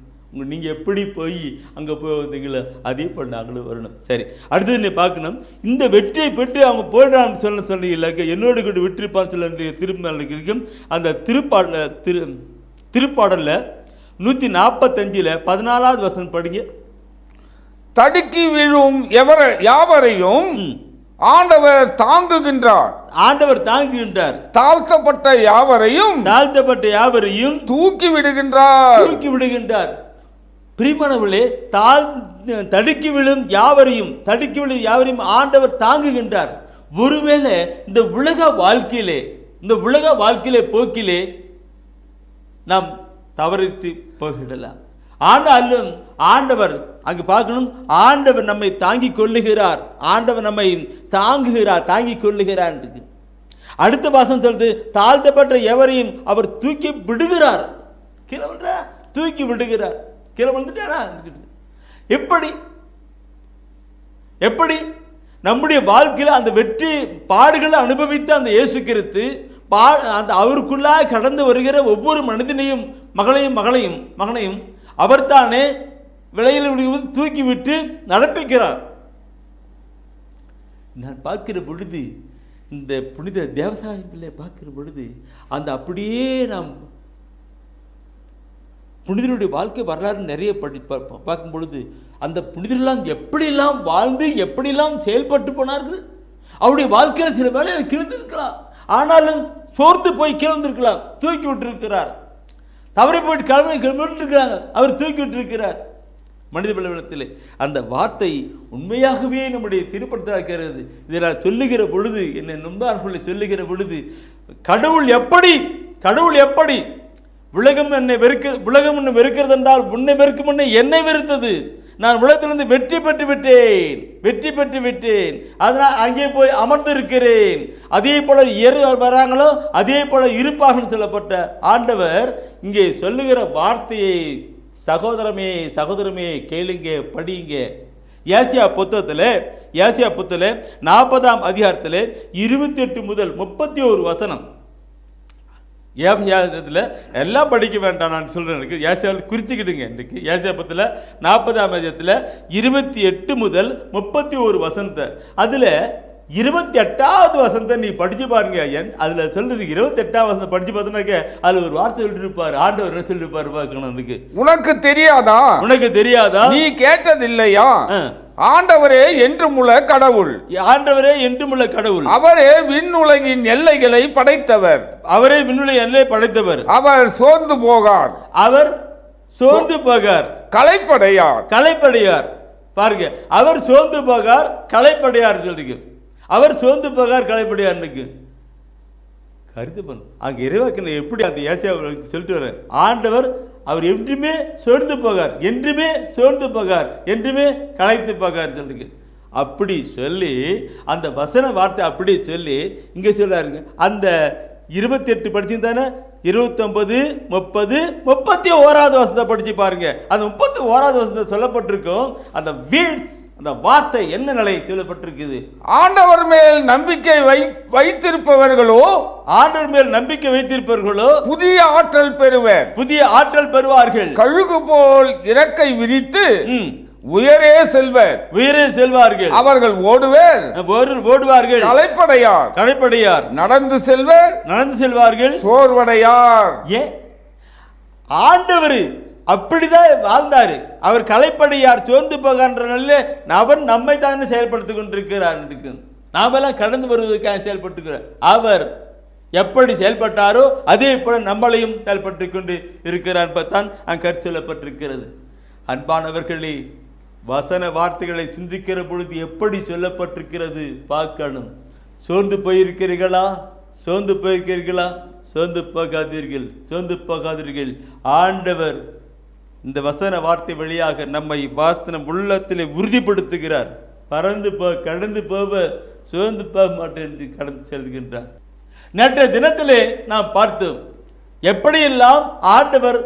நீங்கள் எப்படி போய் அங்கே போய் வந்தீங்களோ அதே போல் நாங்களும் வரணும். சரி, அடுத்தது நீ பார்க்கணும். இந்த வெற்றியை பெற்று அவங்க போயிடான்னு சொன்னீங்க, என்னோடு கூட வெற்றிப்பான்னு சொல்ல திரும்ப இருக்கும். அந்த திருப்பாடலில் 145 14வது வசனம் படிங்க. தடுக்கி விழும் யாவரையும் ஆண்டவர் தாங்குகின்றார். தாழ்த்தப்பட்ட யாவரையும் தூக்கி விடுகின்றார். பிரியமானவர்களே, தடுக்கி விழும் யாவரையும் ஆண்டவர் தாங்குகின்றார். ஒருவேளை இந்த உலக வாழ்க்கையிலே இந்த உலக வாழ்க்கையிலே போக்கிலே நாம் தவறிட்டு போகிடலாம். ஆனாலும் ஆண்டவர் அங்கு பார்க்கணும், ஆண்டவர் நம்மை தாங்கி கொள்ளுகிறார், ஆண்டவர் நம்மை தாங்குகிறார், தாங்கி கொள்ளுகிறார். அடுத்த வாசம் சொல்றது, தாழ்த்தப்பட்ட எவரையும் அவர் தூக்கி விடுகிறார். கீழே தூக்கி விடுகிறார். கீழே விழுந்துட்டானா? எப்படி எப்படி நம்முடைய வாழ்க்கையில் அந்த வெற்றி பாடுகளை அனுபவித்து அந்த இயேசு கிறிஸ்து அந்த அவருக்குள்ளாக கடந்து வருகிற ஒவ்வொரு மனிதனையும் மகனையும் அவர்தானே விலையில் தூக்கி விட்டு நடப்பிக்கிறார். நான் பார்க்கிற பொழுது, இந்த புனித தேவசாய பிள்ளை பார்க்கிற பொழுது, அந்த அப்படியே நாம் புனிதருடைய வாழ்க்கை வரலாறு நிறைய பார்க்கும் பொழுது, அந்த புனிதரெல்லாம் எப்படியெல்லாம் வாழ்ந்து எப்படியெல்லாம் செயல்பட்டு போனார்கள். அவருடைய வாழ்க்கையில் சில வேலையை கிழந்திருக்கலாம், ஆனாலும் சோர்ந்து போய் கிழந்திருக்கலாம், தூக்கி விட்டுருக்கிறார். தவறி போயிட்டு கிளம்பிட்டுருக்கிறாங்க, அவர் தூக்கி விட்டுருக்கிறார். மனித பலவீனத்திலே அந்த வார்த்தை உண்மையாகவே நம்முடைய திருப்பத்தாக இருக்கிறது. இதை நான் சொல்லுகிற பொழுது, என்னை நம்பார் சொல்லி சொல்லுகிற பொழுது, கடவுள் எப்படி உலகம் என்னை வெறுக்கிறது என்றால் உன்னை வெறுக்கும் முன்னே என்னை வெறுத்தது. நான் உலகத்திலிருந்து வெற்றி பெற்று விட்டேன், அதனால் அங்கே போய் அமர்ந்து இருக்கிறேன். அதே போல வராங்களோ அதே போல இருப்பார்கள் சொல்லப்பட்ட ஆண்டவர் இங்கே சொல்லுகிற வார்த்தையை சகோதரமே கேளுங்க, படிங்க. ஏசியா புத்தகத்தில் 40ஆம் அதிகாரத்தில் 28 முதல் 31 வசனம். ஏசியாவில் எல்லாம் படிக்க வேண்டாம், நான் சொல்கிறேன். எனக்கு ஏசியாவில் குறிச்சிக்கிடுங்க. இன்றைக்கு ஏசியா புத்தகத்தில் 40ஆம் அதிகாரத்தில் 28 முதல் 31 வசனத்தை, அதில் 28வது வசனத்தை நீ படிச்சு பாருங்க. அதில் சொல்றது 28வது வசனத்தை படிச்சு பார்த்தோன்னாக்க அதில் ஒரு வார்த்தை சொல்லிட்டு இருப்பார். ஆண்டவர் என்ன சொல்லிருப்பாரு பார்க்கணும். உனக்கு தெரியாதா? நீ கேட்டதில்லையா? ஆண்டவரே என்றுமுள்ள கடவுள், அவரே விண்ணுலகின் எல்லைகளை படைத்தவர், அவர் சோர்ந்து போகார், களைப்படையார். பாருங்க, அவர் சோர்ந்து போகார், களைப்படையார் சொல்றீங்க. அவர் சோர்ந்து போகார், களைப்படையார். கருத்து பண்ணும் அங்கே இறைவாக்கின எப்படி அந்த ஏசியாவை சொல்லிட்டு வர ஆண்டவர், அவர் என்றுமே சோர்ந்து போகார், என்றுமே களைத்து போகார் சொல்லுங்க. அப்படி சொல்லி அந்த வசன வார்த்தை அப்படி சொல்லி இங்கே சொல்றாருங்க. அந்த 28 படிச்சிருந்தானே, 29, 30, 31வது வசனத்தை படிச்சு பாருங்க. அந்த 31வது வசனத்தை சொல்லப்பட்டிருக்கும். அந்த வீட்ஸ், அந்த வார்த்தை என்ன நிலை சொல்லப்பட்டிருக்குது? ஆண்டவர் மேல் நம்பிக்கை வைத்திருப்பவர்களோ புதிய ஆற்றல் பெறுவார்கள், கழுகு போல் இறக்கை விரித்து உயரே செல்வார்கள், அவர்கள் ஓடுவார்கள், களைப்படையார், நடந்து செல்வார்கள், சோர்வடையார். ஆண்டவர் அப்படிதான் வாழ்ந்தாரு. அவர் களைப்படையார், சோர்ந்து போகின்ற அவர் நம்மை தானே செயல்படுத்தி கொண்டிருக்கிறார். நாமெல்லாம் கடந்து வருவதற்காக செயல்பட்டுக்கிறார். அவர் எப்படி செயல்பட்டாரோ அதே போல நம்மளையும் செயல்பட்டு கொண்டு இருக்கிறார் என்பதுதான் அங்கு கருத்து சொல்லப்பட்டிருக்கிறது. அன்பானவர்களே, வசன வார்த்தைகளை சிந்திக்கிற பொழுது எப்படி சொல்லப்பட்டிருக்கிறது பார்க்கணும். சோர்ந்து போயிருக்கிறீர்களா? சோர்ந்து போகாதீர்கள். ஆண்டவர் இந்த வசன வார்த்தை வழியாக நம்மை வாசன உள்ளத்திலே உறுதிப்படுத்துகிறார். கடந்து போக சோர்ந்து போக மாட்டேன் என்று கடந்து செல்கின்றார். நேற்றைய தினத்திலே நாம் பார்த்தோம் எப்படியெல்லாம் ஆண்டவர்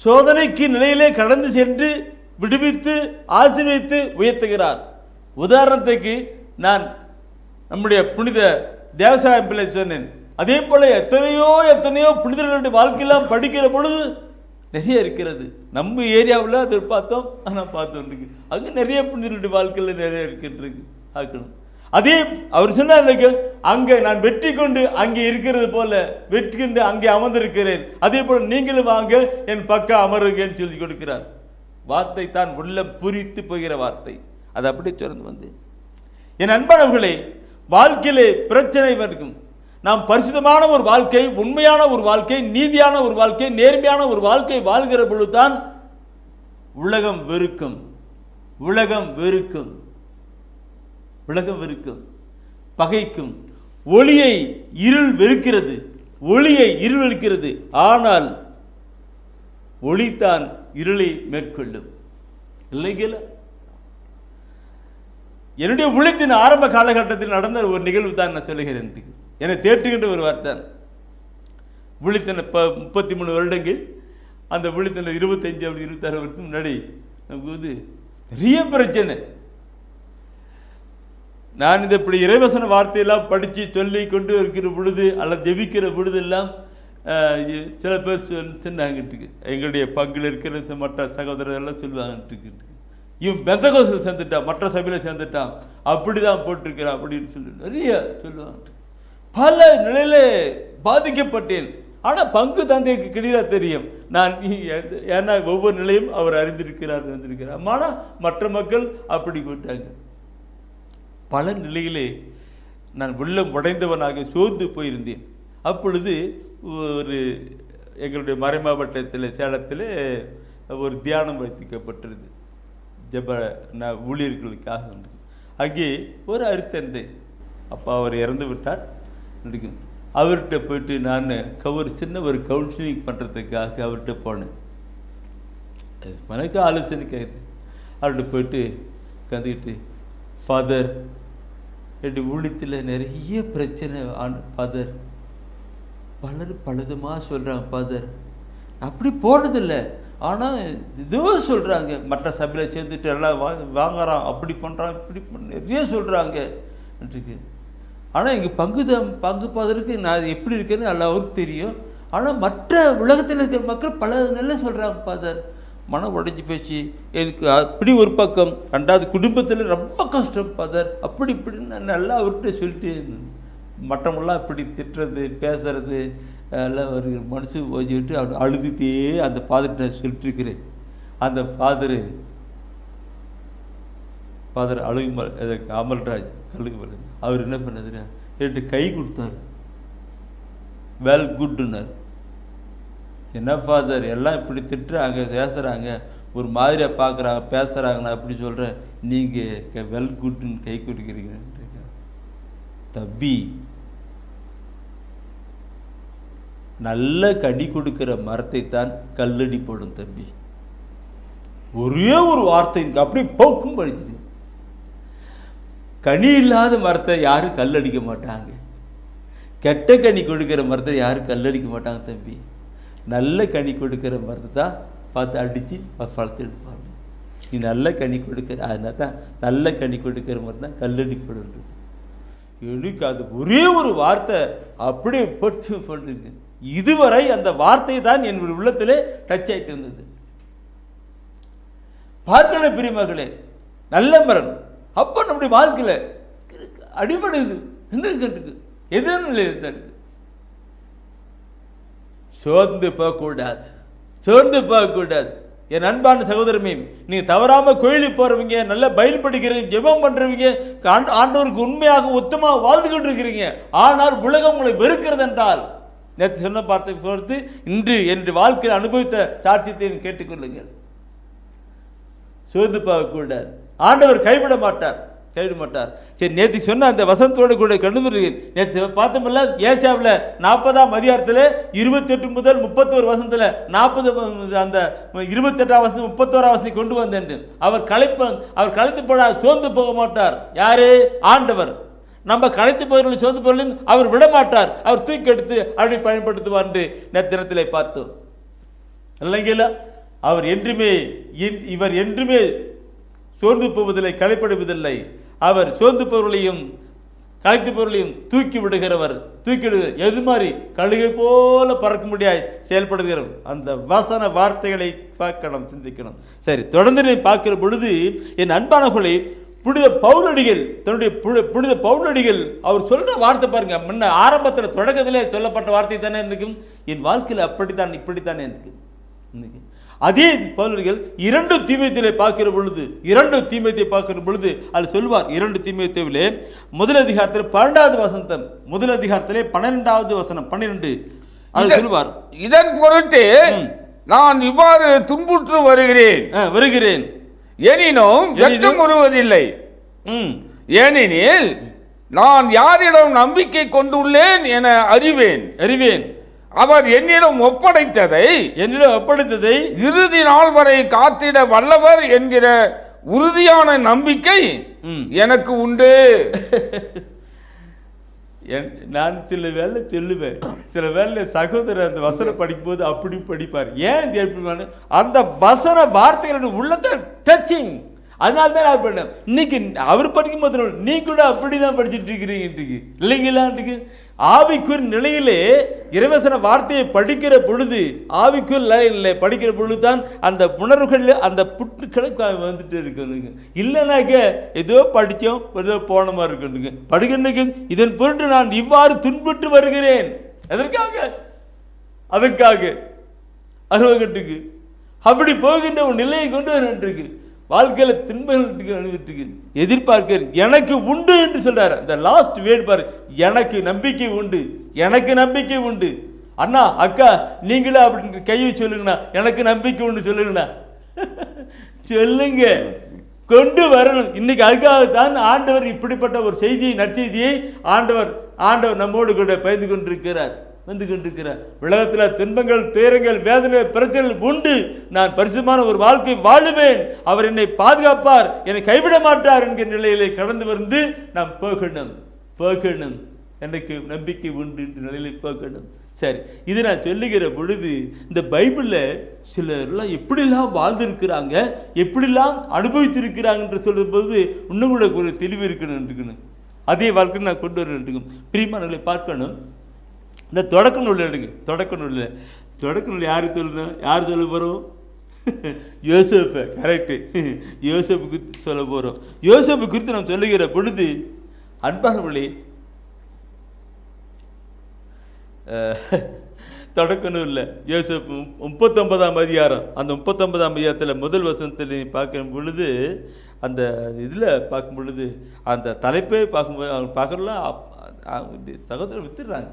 சோதனைக்கு நிலையிலே கடந்து சென்று விடுவித்து ஆசீர்வதித்து உயர்த்துகிறார். உதாரணத்துக்கு நான் நம்முடைய புனித தேவசாய பிள்ளை சொன்னேன். அதே போல எத்தனையோ புனிதர்களுடைய வாழ்க்கையெல்லாம் படிக்கிற பொழுது நிறைய இருக்கிறது. நம்ம ஏரியாவில் அதை பார்த்தோம், ஆனால் பார்த்தோம் அங்கே நிறைய புனிதர்களுடைய வாழ்க்கையில் நிறைய இருக்கின்றது ஆக்கணும். அதே அவர் சொன்னார், அங்கே நான் வெற்றி கொண்டு அங்கே இருக்கிறது போல வெற்றி கொண்டு அங்கே அமர்ந்திருக்கிறேன், அதே போல நீங்களும் வாங்க என் பக்கம் அமருங்கன்னு சொல்லி கொடுக்கிறார். வார்த்தை தான் உள்ள புரித்து போகிற வார்த்தை. அது அப்படி சொல்றது என் அன்பானவர்களே, வாழ்க்கையிலே பிரச்சனை இருக்கும். நாம் பரிசுத்தமான ஒரு வாழ்க்கை, உண்மையான ஒரு வாழ்க்கை, நீதியான ஒரு வாழ்க்கை, நேர்மையான ஒரு வாழ்க்கை வாழ்கிற பொழுதுதான் உலகம் வெறுக்கும், பகைக்கும், ஒளியை இருள் வெறுக்கிறது, ஒளியை இருள் வெறுக்கிறது. ஆனால் ஒளித்தான் இருளை மேற்கொள்ளும். இல்லைங்களா? என்னுடைய ஊழியத்தின் ஆரம்ப காலகட்டத்தில் நடந்த ஒரு நிகழ்வு தான் நான் சொல்லுகிறேன். என்னை தேற்றுகின்ற ஒரு வார்த்தை. ஊழியத்தின் 33 வருடங்கள், அந்த ஊழியத்தின் 25 26 வருஷத்துக்கு முன்னாடி நமக்கு வந்து பெரிய பிரச்சனை. நான் இந்த இப்படி இறைவசன வார்த்தையெல்லாம் படித்து சொல்லி கொண்டு இருக்கிற பொழுது அல்லது ஜெபிக்கிற பொழுது எல்லாம் சில பேர் சொன்னாங்கட்டுக்கு, எங்களுடைய பங்கில் இருக்கிற மற்ற சகோதரர் எல்லாம் சொல்லுவாங்கட்டு, இவன் பெந்தகோஸ்தில் சேர்ந்துட்டான், மற்ற சபையில் சேர்ந்துட்டான், அப்படிதான் போட்டிருக்கிறான் அப்படின்னு சொல்லி நிறைய சொல்லுவாங்க. பல நிலையில பாதிக்கப்பட்டேன். ஆனால் பங்கு தந்தைக்கு கிளியாக தெரியும் நான், ஏன்னா ஒவ்வொரு நிலையும் அவர் அறிந்திருக்கிறார். ஆனால் மற்ற மக்கள் அப்படி போட்டாங்க. பல நிலையிலே நான் உள்ளம் உடைந்தவனாக சோர்ந்து போயிருந்தேன். அப்பொழுது ஒரு எங்களுடைய மறை மாவட்டத்தில் சேலத்தில் ஒரு தியானம் வைத்திக்கப்பட்டிருது, ஜப ஊழியர்களுக்காக. அங்கே ஒரு அருத்தந்தை, அப்பா அவர் இறந்து விட்டார். அவர்கிட்ட போயிட்டு நான் ஒரு சின்ன ஒரு கவுன்சிலிங் பண்ணுறதுக்காக அவர்கிட்ட போனேன். எனக்கு ஆலோசனை கேட்குது. அவர்கிட்ட போயிட்டு கந்துக்கிட்டு, ஃபாதர் என்னுடைய ஊழியத்தில் நிறைய பிரச்சனை ஃபாதர், பலரும் பலதுமாக சொல்கிறாங்க ஃபாதர், அப்படி போனதில்லை, ஆனால் இதுவும் சொல்கிறாங்க, மற்ற சபையில் சேர்ந்துட்டு எல்லாம் வாங்குறான், அப்படி பண்ணுறான், இப்படி நிறைய சொல்கிறாங்க. ஆனால் இங்கே பங்கு பாதருக்கு நான் எப்படி இருக்கேன்னு எல்லாருக்கும் தெரியும். ஆனால் மற்ற உலகத்தில் இருக்கிற மக்கள் பல நல்லா சொல்கிறாங்க ஃபாதர். மனம் உடைஞ்சி போச்சு எனக்கு. அப்படி ஒரு பக்கம், ரெண்டாவது குடும்பத்தில் ரொம்ப கஷ்டம் ஃபாதர், அப்படி இப்படின்னு நான் நல்லா அவர்கிட்ட சொல்லிட்டு, மற்றவங்களாம் இப்படி திட்டுறது பேசுறது எல்லாம் ஒரு மனசு வச்சுக்கிட்டு அழுதுகிட்டே அந்த ஃபாதர்கிட்ட சொல்லிட்டுருக்கிறேன். அந்த ஃபாதர் அமல்ராஜ் கல்லுக்கு அவர் என்ன பண்ணதுன்னா என்கிட்ட கை கொடுத்தார். வெல் குட்னார். என்ன ஃபாதர் எல்லாம் இப்படி திட்டுறாங்க, பேசுகிறாங்க, ஒரு மாதிரியாக பார்க்குறாங்க, பேசுகிறாங்க, நான் அப்படி சொல்கிறேன், நீங்கள் வெல் குட்னு கை கொடுக்குறீங்க. தம்பி, நல்ல கனி கொடுக்கிற மரத்தை தான் கல்லடி போடும் தம்பி. ஒரே ஒரு வார்த்தை அப்படி போக்கும் படிச்சுது. கனி இல்லாத மரத்தை யாரும் கல்லடிக்க மாட்டாங்க, கெட்ட கனி கொடுக்கிற மரத்தை யாரும் கல்லடிக்க மாட்டாங்க தம்பி. நல்ல கனி கொடுக்கிற மரத்தை தான் பார்த்து அடித்து பழத்தை எடுப்பாங்க. நீ நல்ல கனி கொடுக்கிற, அதனால தான் நல்ல கனி கொடுக்கிற மரம் தான் கல்லடி போடுன்றது. எனக்கு அது ஒரே ஒரு வார்த்தை அப்படியே போட்டு இதுவரை அந்த வார்த்தை தான் என்னுடைய உள்ளத்திலே டச் ஆகிட்டு இருந்தது. பார்க்கல பிரியமகளே, நல்ல மரம் அப்போ நம்முடைய வாழ்க்கையில் அடிப்படை என்ன கேட்டுக்கு எது நிலை இருந்தாருக்கு. சோர்ந்து போகக்கூடாது, சோர்ந்து போகக்கூடாது. என் அன்பான சகோதரமே, நீங்கள் தவறாமல் கோயிலுக்கு போகிறவங்க, நல்லா பைபிள் படிக்கிறீங்க, ஜெபம் பண்ணுறவங்க, ஆண்டவருக்கு உண்மையாக உத்தமாக வாழ்ந்துக்கிட்டு இருக்கிறீங்க. ஆனால் உலகம் உங்களை வெறுக்கிறது என்றால், நேற்று சொன்ன பார்த்து பொறுத்து இன்று என்று வாழ்க்கையில் அனுபவித்த சாட்சியத்தை கேட்டுக்கொள்ளுங்கள். சோர்ந்து போகக்கூடாது. ஆண்டவர் கைவிட மாட்டார். சரி, நேற்று சொன்ன அந்த வசனத்தோடு கூட கண்டுபிடி. நேற்று பார்த்தோம்ல, ஏசாவில் 40ஆம் அதிகாரத்தில் 28 முதல் 31 வசனத்தில் 40 அந்த 28ஆம் வசனம் 31ஆம் வசனம் கொண்டு வந்தேன். அவர் களைத்து போட சோர்ந்து போக மாட்டார். யாரு? ஆண்டவர். நம்ம களைத்து போகிறவர்களை சோர்ந்து போகலையும் அவர் விட மாட்டார். அவர் தூக்கி எடுத்து அப்படி பயன்படுத்துவார் என்று நேற்று தினத்திலே பார்த்தோம். இல்லைங்களா? இவர் என்றுமே சோர்ந்து போவதில்லை, களைப்படுவதில்லை. அவர் சோர்ந்து போவர்களையும் களைத்து போவர்களையும் தூக்கி விடுகிறவர். எது மாதிரி கழுகை போல பறக்க முடியாது செயல்படுகிறவர். அந்த வசன வார்த்தைகளை பார்க்கணும், சிந்திக்கணும். சரி, தொடர்ந்து நீ பார்க்கிற பொழுது என் அன்பானவர்களை, புனித பவுலடிகள் தன்னுடைய புனித பவுலடிகள் அவர் சொல்ற வார்த்தை பாருங்க. முன்ன ஆரம்பத்தில் தொடக்கத்திலே சொல்லப்பட்ட வார்த்தை தானே இருக்கும். என் வாழ்க்கையில் அப்படித்தான் இப்படித்தானே இருக்கு. அதே பவுலடிகள் 2 தீமோத்தேயுவை பார்க்கிற பொழுது அது சொல்வார். 2 தீமோத்தேயுவிலே முதல் அதிகாரத்தில் 12வது வசனம், முதல் அதிகாரத்திலே 12வது வசனம் 12 அது சொல்வார், இதன் பொருட்டு நான் இவ்வாறு துன்புற்று வருகிறேன் எனினும் வெட்கம் வருவதில்லை. ஏனெனில் நான் யாரிடம் நம்பிக்கை கொண்டுள்ளேன் என அறிவேன். அவர் என்னிடம் ஒப்படைத்ததை இறுதி நாள் வரை காத்திட வல்லவர் என்கிற உறுதியான நம்பிக்கை எனக்கு உண்டு. நான் சில வேலை சொல்லுவேன், சில வேலை சகோதரர் அந்த வசனம் படிக்கும்போது அப்படி படிப்பார். ஏன் அந்த வசன வார்த்தைகளோட உள்ளத்தை டச்சிங். அதனால தான் நான் பண்ணேன். இன்னைக்கு அவர் படிக்கும் போது நீ கூட அப்படிதான் படிச்சுட்டு இருக்கிறீங்க இல்லைங்களான்ட்டு. ஆவிக்குரிய நிலையிலே இறைவசன வார்த்தையை படிக்கிற பொழுது, ஆவிக்குரிய நிலையில படிக்கிற பொழுது தான் அந்த உணர்வுகள், அந்த புட்டுக்களை வந்துட்டு இருக்கணுங்க. இல்லைனாக்க ஏதோ படித்தோம், ஏதோ போன மாதிரி இருக்கணுங்க. படிக்கணுங்க. இதன் பொருட்டு நான் இவ்வாறு துன்புற்று வருகிறேன். அதற்காக அறுவகட்டுக்கு அப்படி போகின்ற ஒரு நிலையை கொண்டு வரட்டுருக்கு. வாழ்க்கையில் துன்பங்களுக்கு அனுபவிட்டு எதிர்பார்க்க எனக்கு உண்டு என்று சொல்றாரு. அந்த லாஸ்ட் வேர்ட் பாரு, எனக்கு நம்பிக்கை உண்டு, எனக்கு நம்பிக்கை உண்டு. அண்ணா அக்கா நீங்களே அப்படி கையை சொல்லுங்கண்ணா, எனக்கு நம்பிக்கை உண்டு சொல்லுங்கண்ணா. சொல்லுங்க, கொண்டு வரணும். இன்னைக்கு அதுக்காகத்தான் ஆண்டவர் இப்படிப்பட்ட ஒரு செய்தியை, நற்செய்தியை ஆண்டவர் நம்மோடு கூட பயந்து கொண்டிருக்கிறார், வந்து கொண்டிருக்கிறார். உலகத்தில் துன்பங்கள், துயரங்கள், வேதனை, பிரச்சனைகள் உண்டு. நான் பரிசுத்தமான ஒரு வாழ்க்கை வாழுவேன், அவர் என்னை பாதுகாப்பார், என்னை கைவிட மாட்டார் என்கிற நிலையிலே கடந்து வந்து நாம் போகணும். எனக்கு நம்பிக்கை உண்டு என்ற நிலையில போகணும். சரி, இது நான் சொல்லுகிற பொழுது இந்த பைபிளில் சிலர்லாம் எப்படிலாம் வாழ்ந்திருக்கிறாங்க, எப்படிலாம் அனுபவித்திருக்கிறாங்க என்று சொல்லும் போது இன்னும் கூட ஒரு தெளிவு இருக்கணும். அதே வாழ்க்கை நான் கொண்டு வரணும். பிரியமானவர்களை பார்க்கணும். இந்த தொடக்க நூல் எடுங்க. தொடக்க நூல் யார் சொல்லணும்? யார் சொல்ல போகிறோம்? யோசேப்பு. கரெக்டு. யோசேப்பு குறித்து சொல்ல போகிறோம். யோசேப்பு குறித்து நாம் சொல்லுகிற பொழுது அன்பானவர்களே, தொடக்க நூலில் யோசேப்பு 39ஆம் அதிகாரம், அந்த 39ஆம் அதிகாரத்தில் முதல் வசனத்தில் பார்க்கும் பொழுது, அந்த இதில் பார்க்கும் பொழுது, அந்த தலைப்பை பார்க்கும்போது அவங்க பார்க்கலாம், சகோதரர் வித்துடுறாங்க.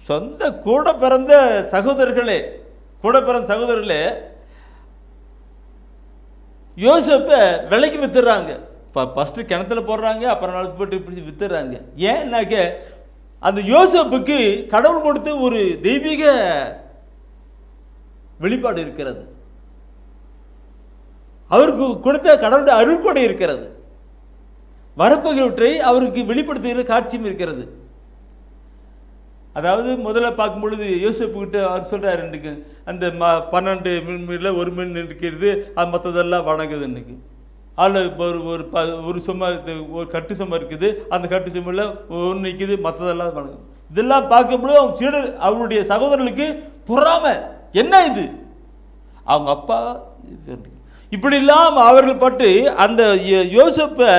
சொந்த கூட பிறந்த சகோதரர்களே யோசேப்பை விலைக்கு வித்துடுறாங்க. ஃபர்ஸ்ட் கிணத்துல போடுறாங்க, அப்புறம் நாள் போட்டு இப்படி வித்துடுறாங்க. ஏன்னாக்க அந்த யோசேப்புக்கு கடவுள் கொடுத்து ஒரு தெய்வீக வெளிப்பாடு இருக்கிறது, அவருக்கு கொடுத்த கடவுளுடைய அருள் கொடை இருக்கிறது, வரப்போகிறவற்றை அவருக்கு வெளிப்படுத்துகிற காட்சியும் இருக்கிறது. அதாவது முதல்ல பார்க்கும் பொழுது யோசேப்பு கிட்ட அவர் சொல்றாரு, இன்னைக்கு அந்த 12 மீன்ல ஒரு மீன் இருக்கிறது, அது மற்றதெல்லாம் வணங்குது. இன்னைக்கு அதில் ஒரு சும்மா ஒரு கட்டு சும்மா இருக்குது, அந்த கட்டு சும்மில் ஒன்று நிற்குது, மற்றதெல்லாம் வணங்குது. இதெல்லாம் பார்க்கும்பொழுது அவங்க சீடர், அவருடைய சகோதரர்களுக்கு பொறாமை. என்ன இது? அவங்க அப்பா இப்படிலாம் அவர்கள் பட்டு அந்த யோசேப்பை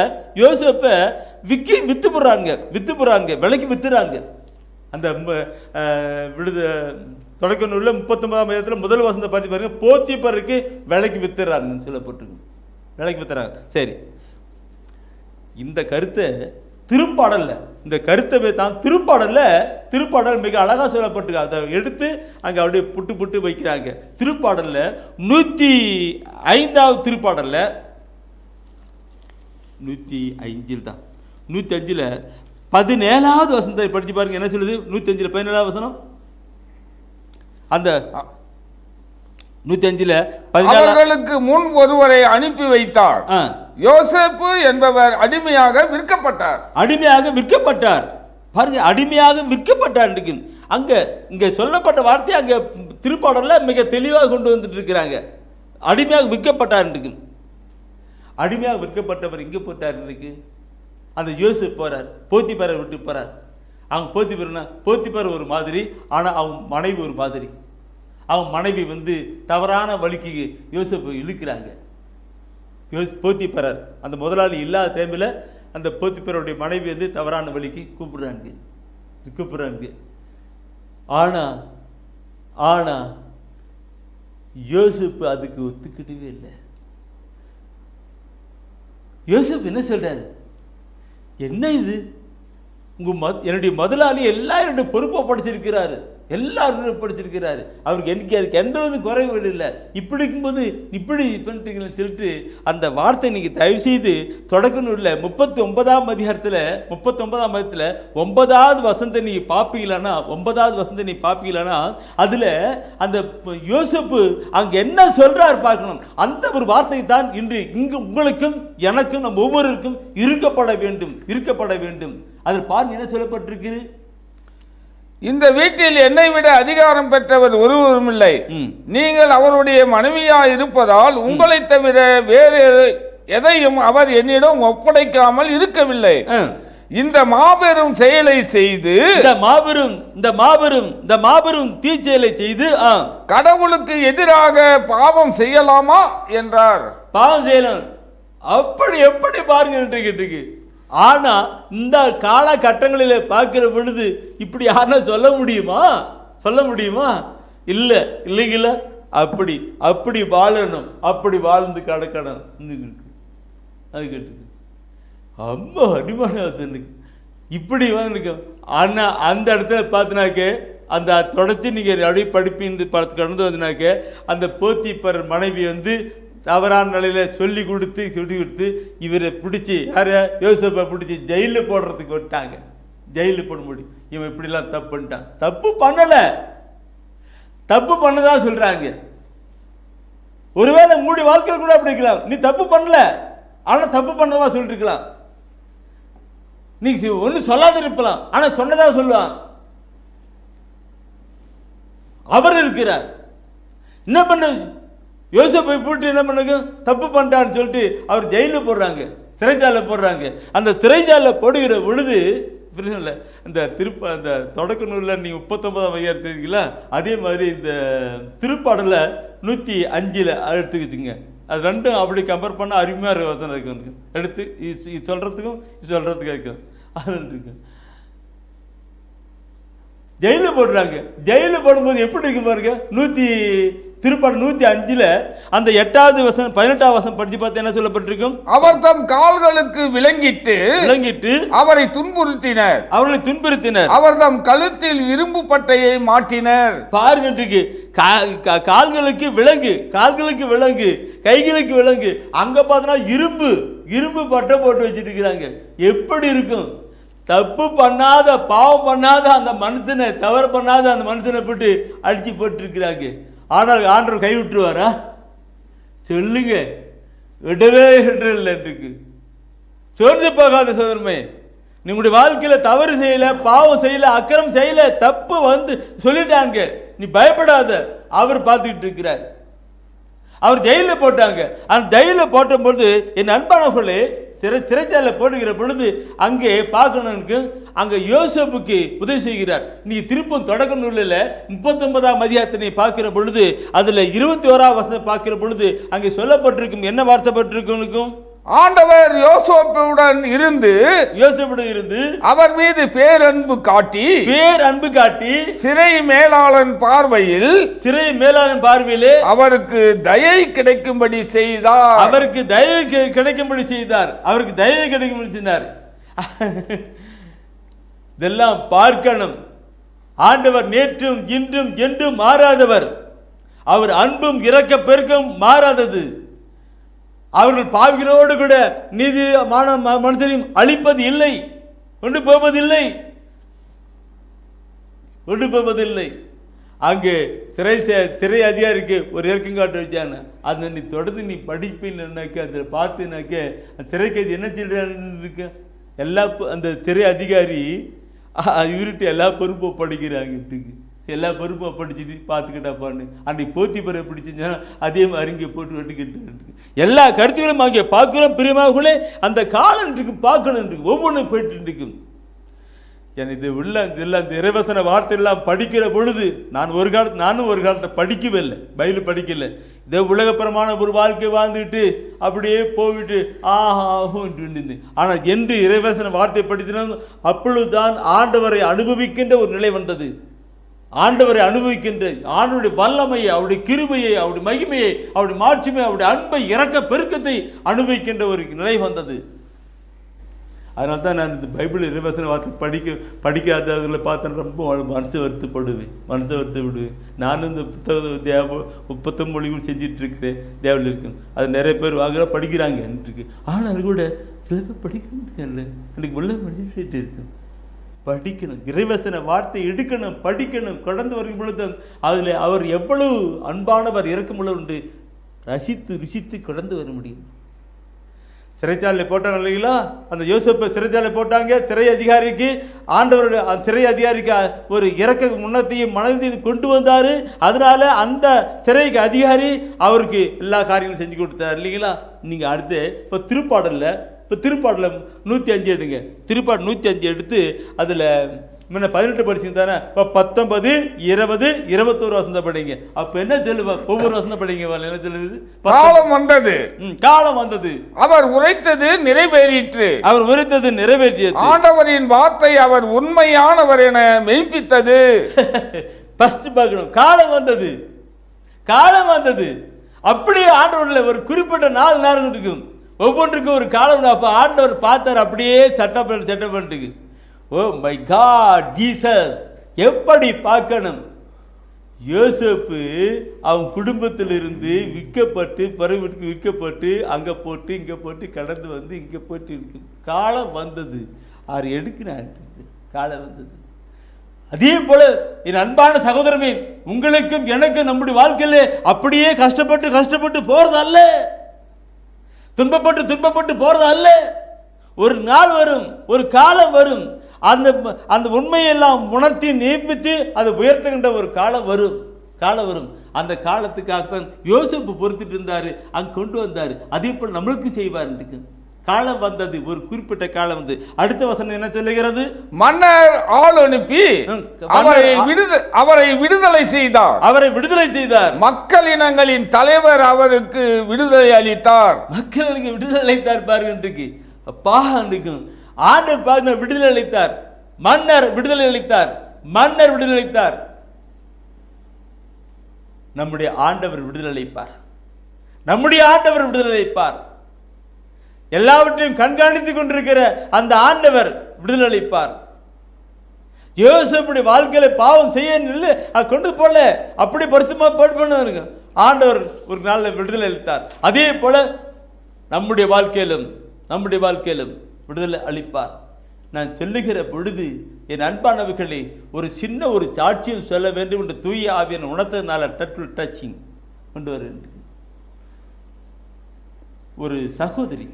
வித்து போடுறாங்க, விலைக்கு வித்துறாங்க. அந்த தொடக்க நூலில் 39ஆம் அதிகாரத்தில் முதல் வசனத்தை பார்த்து பாருங்க, போத்திபருக்கு விலைக்கு வித்துறாருன்னு சொல்லப்பட்டிருக்கு. விலைக்கு வித்துறாங்க. சரி, இந்த கருத்தை இந்த கருத்தை தான் திருப்பாடல் மிக அழகாக சொல்லப்பட்டிருக்கு. அதை எடுத்து அங்கே அப்படியே புட்டு வைக்கிறாங்க. திருப்பாடலில் 105ஆவது திருப்பாடலில் 105 தான், 105ல் 17ஆவது வசனத்தை படிச்சு பாருங்க. என்ன சொல்லுது? 105ல் 17ஆவது வசனம். அந்த 105ல் 17 அவர்களுக்கு முன் ஒருவரை அனுப்பி வைத்தார். யோசேப்பு என்பவர் அடிமையாக விற்கப்பட்டார். பாருங்க, அடிமையாக விற்கப்பட்டார். இங்க சொல்லப்பட்ட வார்த்தை அங்க திருப்பாடல்ல மிக தெளிவாக கொண்டு வந்துட்டு இருக்கிறாங்க. அடிமையாக விற்கப்பட்டார். அடிமையாக விற்கப்பட்டவர் இங்க போட்டார். இன்றைக்கு அந்த யோசேப்பு போறார், போத்திபாரை விட்டு போறார். அவங்க போத்திபார் ஒரு மாதிரி, ஆனால் அவங்க மனைவி ஒரு மாதிரி. அவங்க மனைவி தவறான வழிக்கு யோசேப்பு இழுக்கிறாங்க. போத்திபார் அந்த முதலாளி இல்லாத டைமில் அந்த போத்திபாருடைய மனைவி தவறான வழிக்கு கூப்பிடுறாங்க. ஆனா யோசேப்பு அதுக்கு ஒத்துக்கிட்டவே இல்லை. யோசேப்பு என்ன சொல்றாரு? என்ன இது? என்னுடைய முதலாளி எல்லாம் என்னுடைய பொறுப்பை படிச்சிருக்கிறாரு, எல்லாரும் படிச்சிருக்கிறாரு. அவருக்கு எனக்கு எந்த வித குறைபாடு இல்லை. இப்படி இருக்கும்போது இப்படி பண்ணிட்டீங்கன்னு சொல்லிட்டு அந்த வார்த்தை நீங்கள் தயவு செய்து தொடக்க நூலில் 39ஆம் அதிகாரத்தில் 9வது வசனத்தை நீங்கள் பார்ப்பீங்களான்னா 9வது வசனத்தை நீ பார்ப்பீங்களான்னா அதில் அந்த யோசேப்பு அங்கே என்ன சொல்றாரு பார்க்கணும். அந்த ஒரு வார்த்தை தான் இன்று இங்கு உங்களுக்கும் எனக்கும் நம்ம ஒவ்வொருவருக்கும் இருக்கப்பட வேண்டும். அதில் பாருங்க என்ன சொல்லப்பட்டிருக்கு. இந்த வீட்டில் என்னை விட அதிகாரம் பெற்றவர் ஒருவரும் இல்லை. நீங்கள் அவருடைய மனைவியா இருப்பதால் உங்களை தவிர வேறு எதையும் அவர் என்னிடம் ஒப்படைக்காமல் இருக்கவில்லை. இந்த மாபெரும் செயலை செய்து இந்த மாபெரும் தீச்செயலை செய்து கடவுளுக்கு எதிராக பாவம் செய்யலாமா என்றார். பாவம் செய்யலாம் அப்படி எப்படி பாருங்க. ஆனா இந்த காலகட்டங்களில் பார்க்கிற பொழுது இப்படி யாருன்னா சொல்ல முடியுமா? இல்லைங்கள அப்படி வாழணும், அப்படி வாழ்ந்து கடக்கணும். அது கேட்டு அம்மா அடிமானத்துக்கு இப்படி வந்து. ஆனா அந்த இடத்துல பார்த்தினாக்க அந்த தொடர்ச்சி நீங்கள் அப்படியே படிப்பு பார்த்து கடந்து வந்தினாக்க அந்த போத்திப்பர் மனைவி வந்து தவறான நிலையில் சொல்லி கொடுத்து இவரை பிடிச்சி யோசேப்பை பிடிச்சி ஜெயிலில் போடுறதுக்கு விட்டாங்க. ஜெயிலில் போட முடியும். இவன் இப்படிலாம் தப்பு பண்ணிட்டான். தப்பு பண்ணதா சொல்றாங்க. ஒருவேளை மூடி வாழ்க்கையில் கூட அப்படி இருக்கலாம். நீ தப்பு பண்ணல, ஆனா தப்பு பண்ணதா சொல்லிட்டு இருக்கலாம். நீ ஒன்னும் சொல்லாத இருக்கலாம், ஆனா சொன்னதா சொல்லுவான். அவர் இருக்கிறார். என்ன பண்ண யோசேப்பை போட்டு என்ன பண்ணுங்க தப்பு பண்ணிட்டான்னு சொல்லிட்டு அவர் ஜெயிலில் போடுறாங்க, சிறைச்சாலை போடுறாங்க. அந்த சிறைச்சாலை போடுகிற பொழுது இந்த அந்த தொடக்க நூலில் நீங்கள் 39ஆம் அதிகாரம் தெரியுங்களா, அதே மாதிரி இந்த திருப்பாடல 105 எடுத்துக்கிச்சுங்க. அது ரெண்டும் அப்படி கம்பேர் பண்ணால் அருமையாக வசனம் இருக்கு. எடுத்து இது சொல்கிறதுக்கும் இருக்கும். அது இருக்கு. ஜெயிலில் போடுறாங்க. ஜெயிலில் போடும்போது எப்படி இருக்கு பாருங்க. திருப்பாடல் 105 அந்த 8வது வசனம் 18ஆம் வசனம் படிச்சு பார்த்து என்ன சொல்லப்பட்டிருக்கும். அவர் தம் கால்களுக்கு விளங்கிட்டு அவரை துன்புறுத்தினர். அவர் தம் கழுத்தில் இரும்பு பட்டையை மாட்டினர். பாருங்க, கால்களுக்கு விலங்கு, கைகளுக்கு விலங்கு, அங்க பார்த்தா இரும்பு பட்டை போட்டு வச்சிட்டு இருக்கிறாங்க. எப்படி இருக்கும்? தப்பு பண்ணாத, பாவம் பண்ணாத அந்த மனுஷனை, தவறு பண்ணாத அந்த மனுஷனை போட்டு அடிச்சு போட்டு இருக்கிறாங்க. ஆனால் ஆண்டவர் கை விட்டுருவாரா? சொல்லுங்க, விடவே இல்லை. சோர்ந்து போகாத சோதரமே, நீங்களுடைய வாழ்க்கையில தவறு செய்யல, பாவம் செய்யல, அக்கிரம் செய்யல, தப்பு வந்து சொல்லிட்டாங்க, நீ பயப்படாத. அவர் பார்த்துக்கிட்டு இருக்கிறார். அவர் ஜெயிலில் போட்டாங்க. அந்த ஜெயிலில் போட்ட பொழுது என் அன்பானவர்களே, சிறைச்சாலை போடுகிற பொழுது அங்கே பார்க்கணுக்கு அங்கே யோசேப்புக்கு உதவி செய்கிறார். நீ திருப்பும் தொடக்க நூலில் 39ஆம் அதிகாரத்தை பார்க்கிற பொழுது அதில் 21ஆம் வசனம் பார்க்கிற பொழுது அங்கே சொல்லப்பட்டிருக்கும். என்ன வார்த்தைப்பட்டிருக்கும்? ஆண்டவர் யோசேப்புடன் இருந்து அவர் மீது பேரன்பு காட்டி சிறை மேலாளன் பார்வையில் அவருக்கு தயை கிடைக்கும்படி செய்தார். இதெல்லாம் பார்க்கணும். ஆண்டவர் நேற்றும் இன்றும் என்றும் மாறாதவர். அவர் அன்பும் இரக்க பெருக்கம் மாறாதது. அவர்கள் பாவிகளோடு கூட நீதிமான மனுஷனையும் அழிப்பது இல்லை, கொண்டு போவதில்லை. அங்கே சிறை அதிகாரிக்கு ஒரு இறக்கம் காட்ட வச்சாங்க. அதை நீ தொடர்ந்து நீ படிப்பின்னாக்க அதில் பார்த்துனாக்க சிறை கைது என்ன சொல்றாங்க. எல்லா அந்த சிறை அதிகாரி இவர்கிட்ட எல்லா பொறுப்பை படிக்கிறாங்க. எல்லா பொறுப்பாக படிச்சுட்டு பார்த்துக்கிட்டாப்பான்னு அன்றைக்கு போத்திப்பரை பிடிச்சிருந்தா அதே மாதிரி இங்கே போட்டு வெட்டுக்கிட்டு எல்லா கருத்துக்களும் அங்கே பார்க்குறோம். பிரியமாகவே அந்த காலன்றைக்கு பார்க்கணும். ஒவ்வொன்றும் போயிட்டு இருக்கும். இது உள்ள இதெல்லாம் இந்த இறைவசன வார்த்தையெல்லாம் படிக்கிற பொழுது நானும் ஒரு காலத்தை படிக்கவே இல்லை, பைபிள் படிக்கல. இதே உலகப்புறமான ஒரு வாழ்க்கை வாழ்ந்துட்டு அப்படியே போயிட்டு ஆஹாஹூன்னு. ஆனால் என்று இறைவசன வார்த்தை படித்தினோம் அப்பொழுதுதான் ஆண்டவரை அனுபவிக்கின்ற ஒரு நிலை வந்தது. ஆண்டவரை அனுபவிக்கின்ற ஆண்டவருடைய வல்லமையை, அவருடைய கிருபையை, அவருடைய மகிமையை, அவருடைய மாட்சிமை, அவருடைய அன்பை, இரக்க பெருக்கத்தை அனுபவிக்கின்ற ஒரு நிலை வந்தது. அதனால தான் நான் இந்த பைபிள் இறைவசன வார்த்தை படிக்காதவர்களை பார்த்து ரொம்ப மனசு வருத்தப்படுவேன், மனசை வருத்த விடுவேன். நானும் இந்த புத்தக மொழிகள் செஞ்சுட்டு இருக்கிறேன், தேவையில் இருக்கும். அது நிறைய பேர் வாங்குற படிக்கிறாங்க இருக்கு. ஆனால் கூட சில பேர் படிக்கிறாங்க, எனக்கு உள்ள மனிதர்கிட்ட இருக்கு. படிக்கணும், இறைவசன வார்த்தை எடுக்கணும், படிக்கணும். கடந்து வரும் பொழுது அதில் அவர் எவ்வளவு அன்பானவர், இறக்கமுள்ளவர் என்று ரசித்து ருசித்து கடந்து வர முடியும். சிறைச்சாலையில் போட்டாங்க இல்லைங்களா, அந்த யோசேப்பை சிறைச்சாலை போட்டாங்க. சிறை அதிகாரிக்கு ஆண்டவருடைய சிறை அதிகாரிக்கு ஒரு இறக்க முன்னத்தையும் மனதையும் கொண்டு வந்தார். அதனால அந்த சிறைக்கு அதிகாரி அவருக்கு எல்லா காரியங்களும் செஞ்சு கொடுத்தார் இல்லைங்களா. நீங்கள் அடுத்து இப்போ திருப்பாடலில் 105 எடுங்க. திருப்பாடு 105 எடுத்து அதில் முன்ன 18 படிச்சுங்க தானே. இப்போ 19, 20, 21 வசனம் படிங்க. அப்போ என்ன சொல்லுவா, ஒவ்வொரு வசனம் படிங்க. என்ன சொல்லுது? காலம் வந்தது, காலம் வந்தது, அவர் உரைத்தது நிறைவேறிற்று, அவர் உரைத்தது நிறைவேற்றியது, ஆண்டவரின் வார்த்தை அவர் உண்மையானவர் என மெய்ப்பித்தது. ஃபர்ஸ்ட் பார்க்கணும், காலம் வந்தது, காலம் வந்தது. அப்படியே ஆண்டவரில் ஒரு குறிப்பிட்ட 4 நேரம் இருக்கும், ஒவ்வொன்றுக்கும் ஒரு காலம். அப்போ ஆண்டவர் பார்த்தார், அப்படியே சட்டப்பட்டுக்கு. ஓ மை காட், ஜீசஸ் எப்படி பார்க்கணும். யோசேப்பு அவன் குடும்பத்திலிருந்து விற்கப்பட்டு பறவைக்கு விற்கப்பட்டு அங்கே போட்டு இங்கே போட்டு கடந்து வந்து இங்கே போட்டு இருக்கு. காலம் வந்தது, அவர் எடுக்கிறான், காலம் வந்தது. அதே போல என் அன்பான சகோதரமே, உங்களுக்கும் எனக்கும் நம்முடைய வாழ்க்கையில அப்படியே கஷ்டப்பட்டு போறது அல்ல, துன்பப்பட்டு போறது அல்ல. ஒரு நாள் வரும், ஒரு காலம் வரும், அந்த உண்மையெல்லாம் உணர்த்தி நியமித்து அதை உயர்த்துகின்ற ஒரு காலம் வரும். அந்த காலத்துக்காகத்தான் யோசேப்பு பொறுத்துட்டு இருந்தாரு, அங்கே கொண்டு வந்தாரு. அதே போல் நம்மளுக்கும் செய்வார். காலம் வந்தது, ஒரு குறிப்பிட்ட காலம் வந்து. அடுத்த வசனம் என்ன சொல்லுகிறது? மன்னர் ஆள் அனுப்பி அவரை விடுதலை செய்தார். மக்களினங்களின் தலைவர் அவருக்கு விடுதலை அளித்தார். மக்களுக்கு விடுதலை அளித்தார் பாருங்க. அப்பா ஆண்டவர் பாருங்க, விடுதலை அளித்தார். மன்னர் விடுதலை அளித்தார். நம்முடைய ஆண்டவர் விடுதலை அளிப்பார். எல்லாவற்றையும் கண்காணித்துக் கொண்டிருக்கிற அந்த ஆண்டவர் விடுதலை அளிப்பார். யோசேப்புடைய வாழ்க்கையில பாவம் செய்ய கொண்டு போல அப்படி பரிசுமா போட்டு ஆண்டவர் ஒரு நாளில் விடுதலை அளித்தார். அதே போல நம்முடைய வாழ்க்கையிலும் விடுதலை அளிப்பார். நான் சொல்லுகிற பொழுது என் அன்பானவர்களே, ஒரு சின்ன ஒரு சாட்சியம் சொல்ல வேண்டும் என்று தூய ஆவியன் உணர்த்ததுனால டச்சிங் கொண்டு வர. ஒரு சகோதரி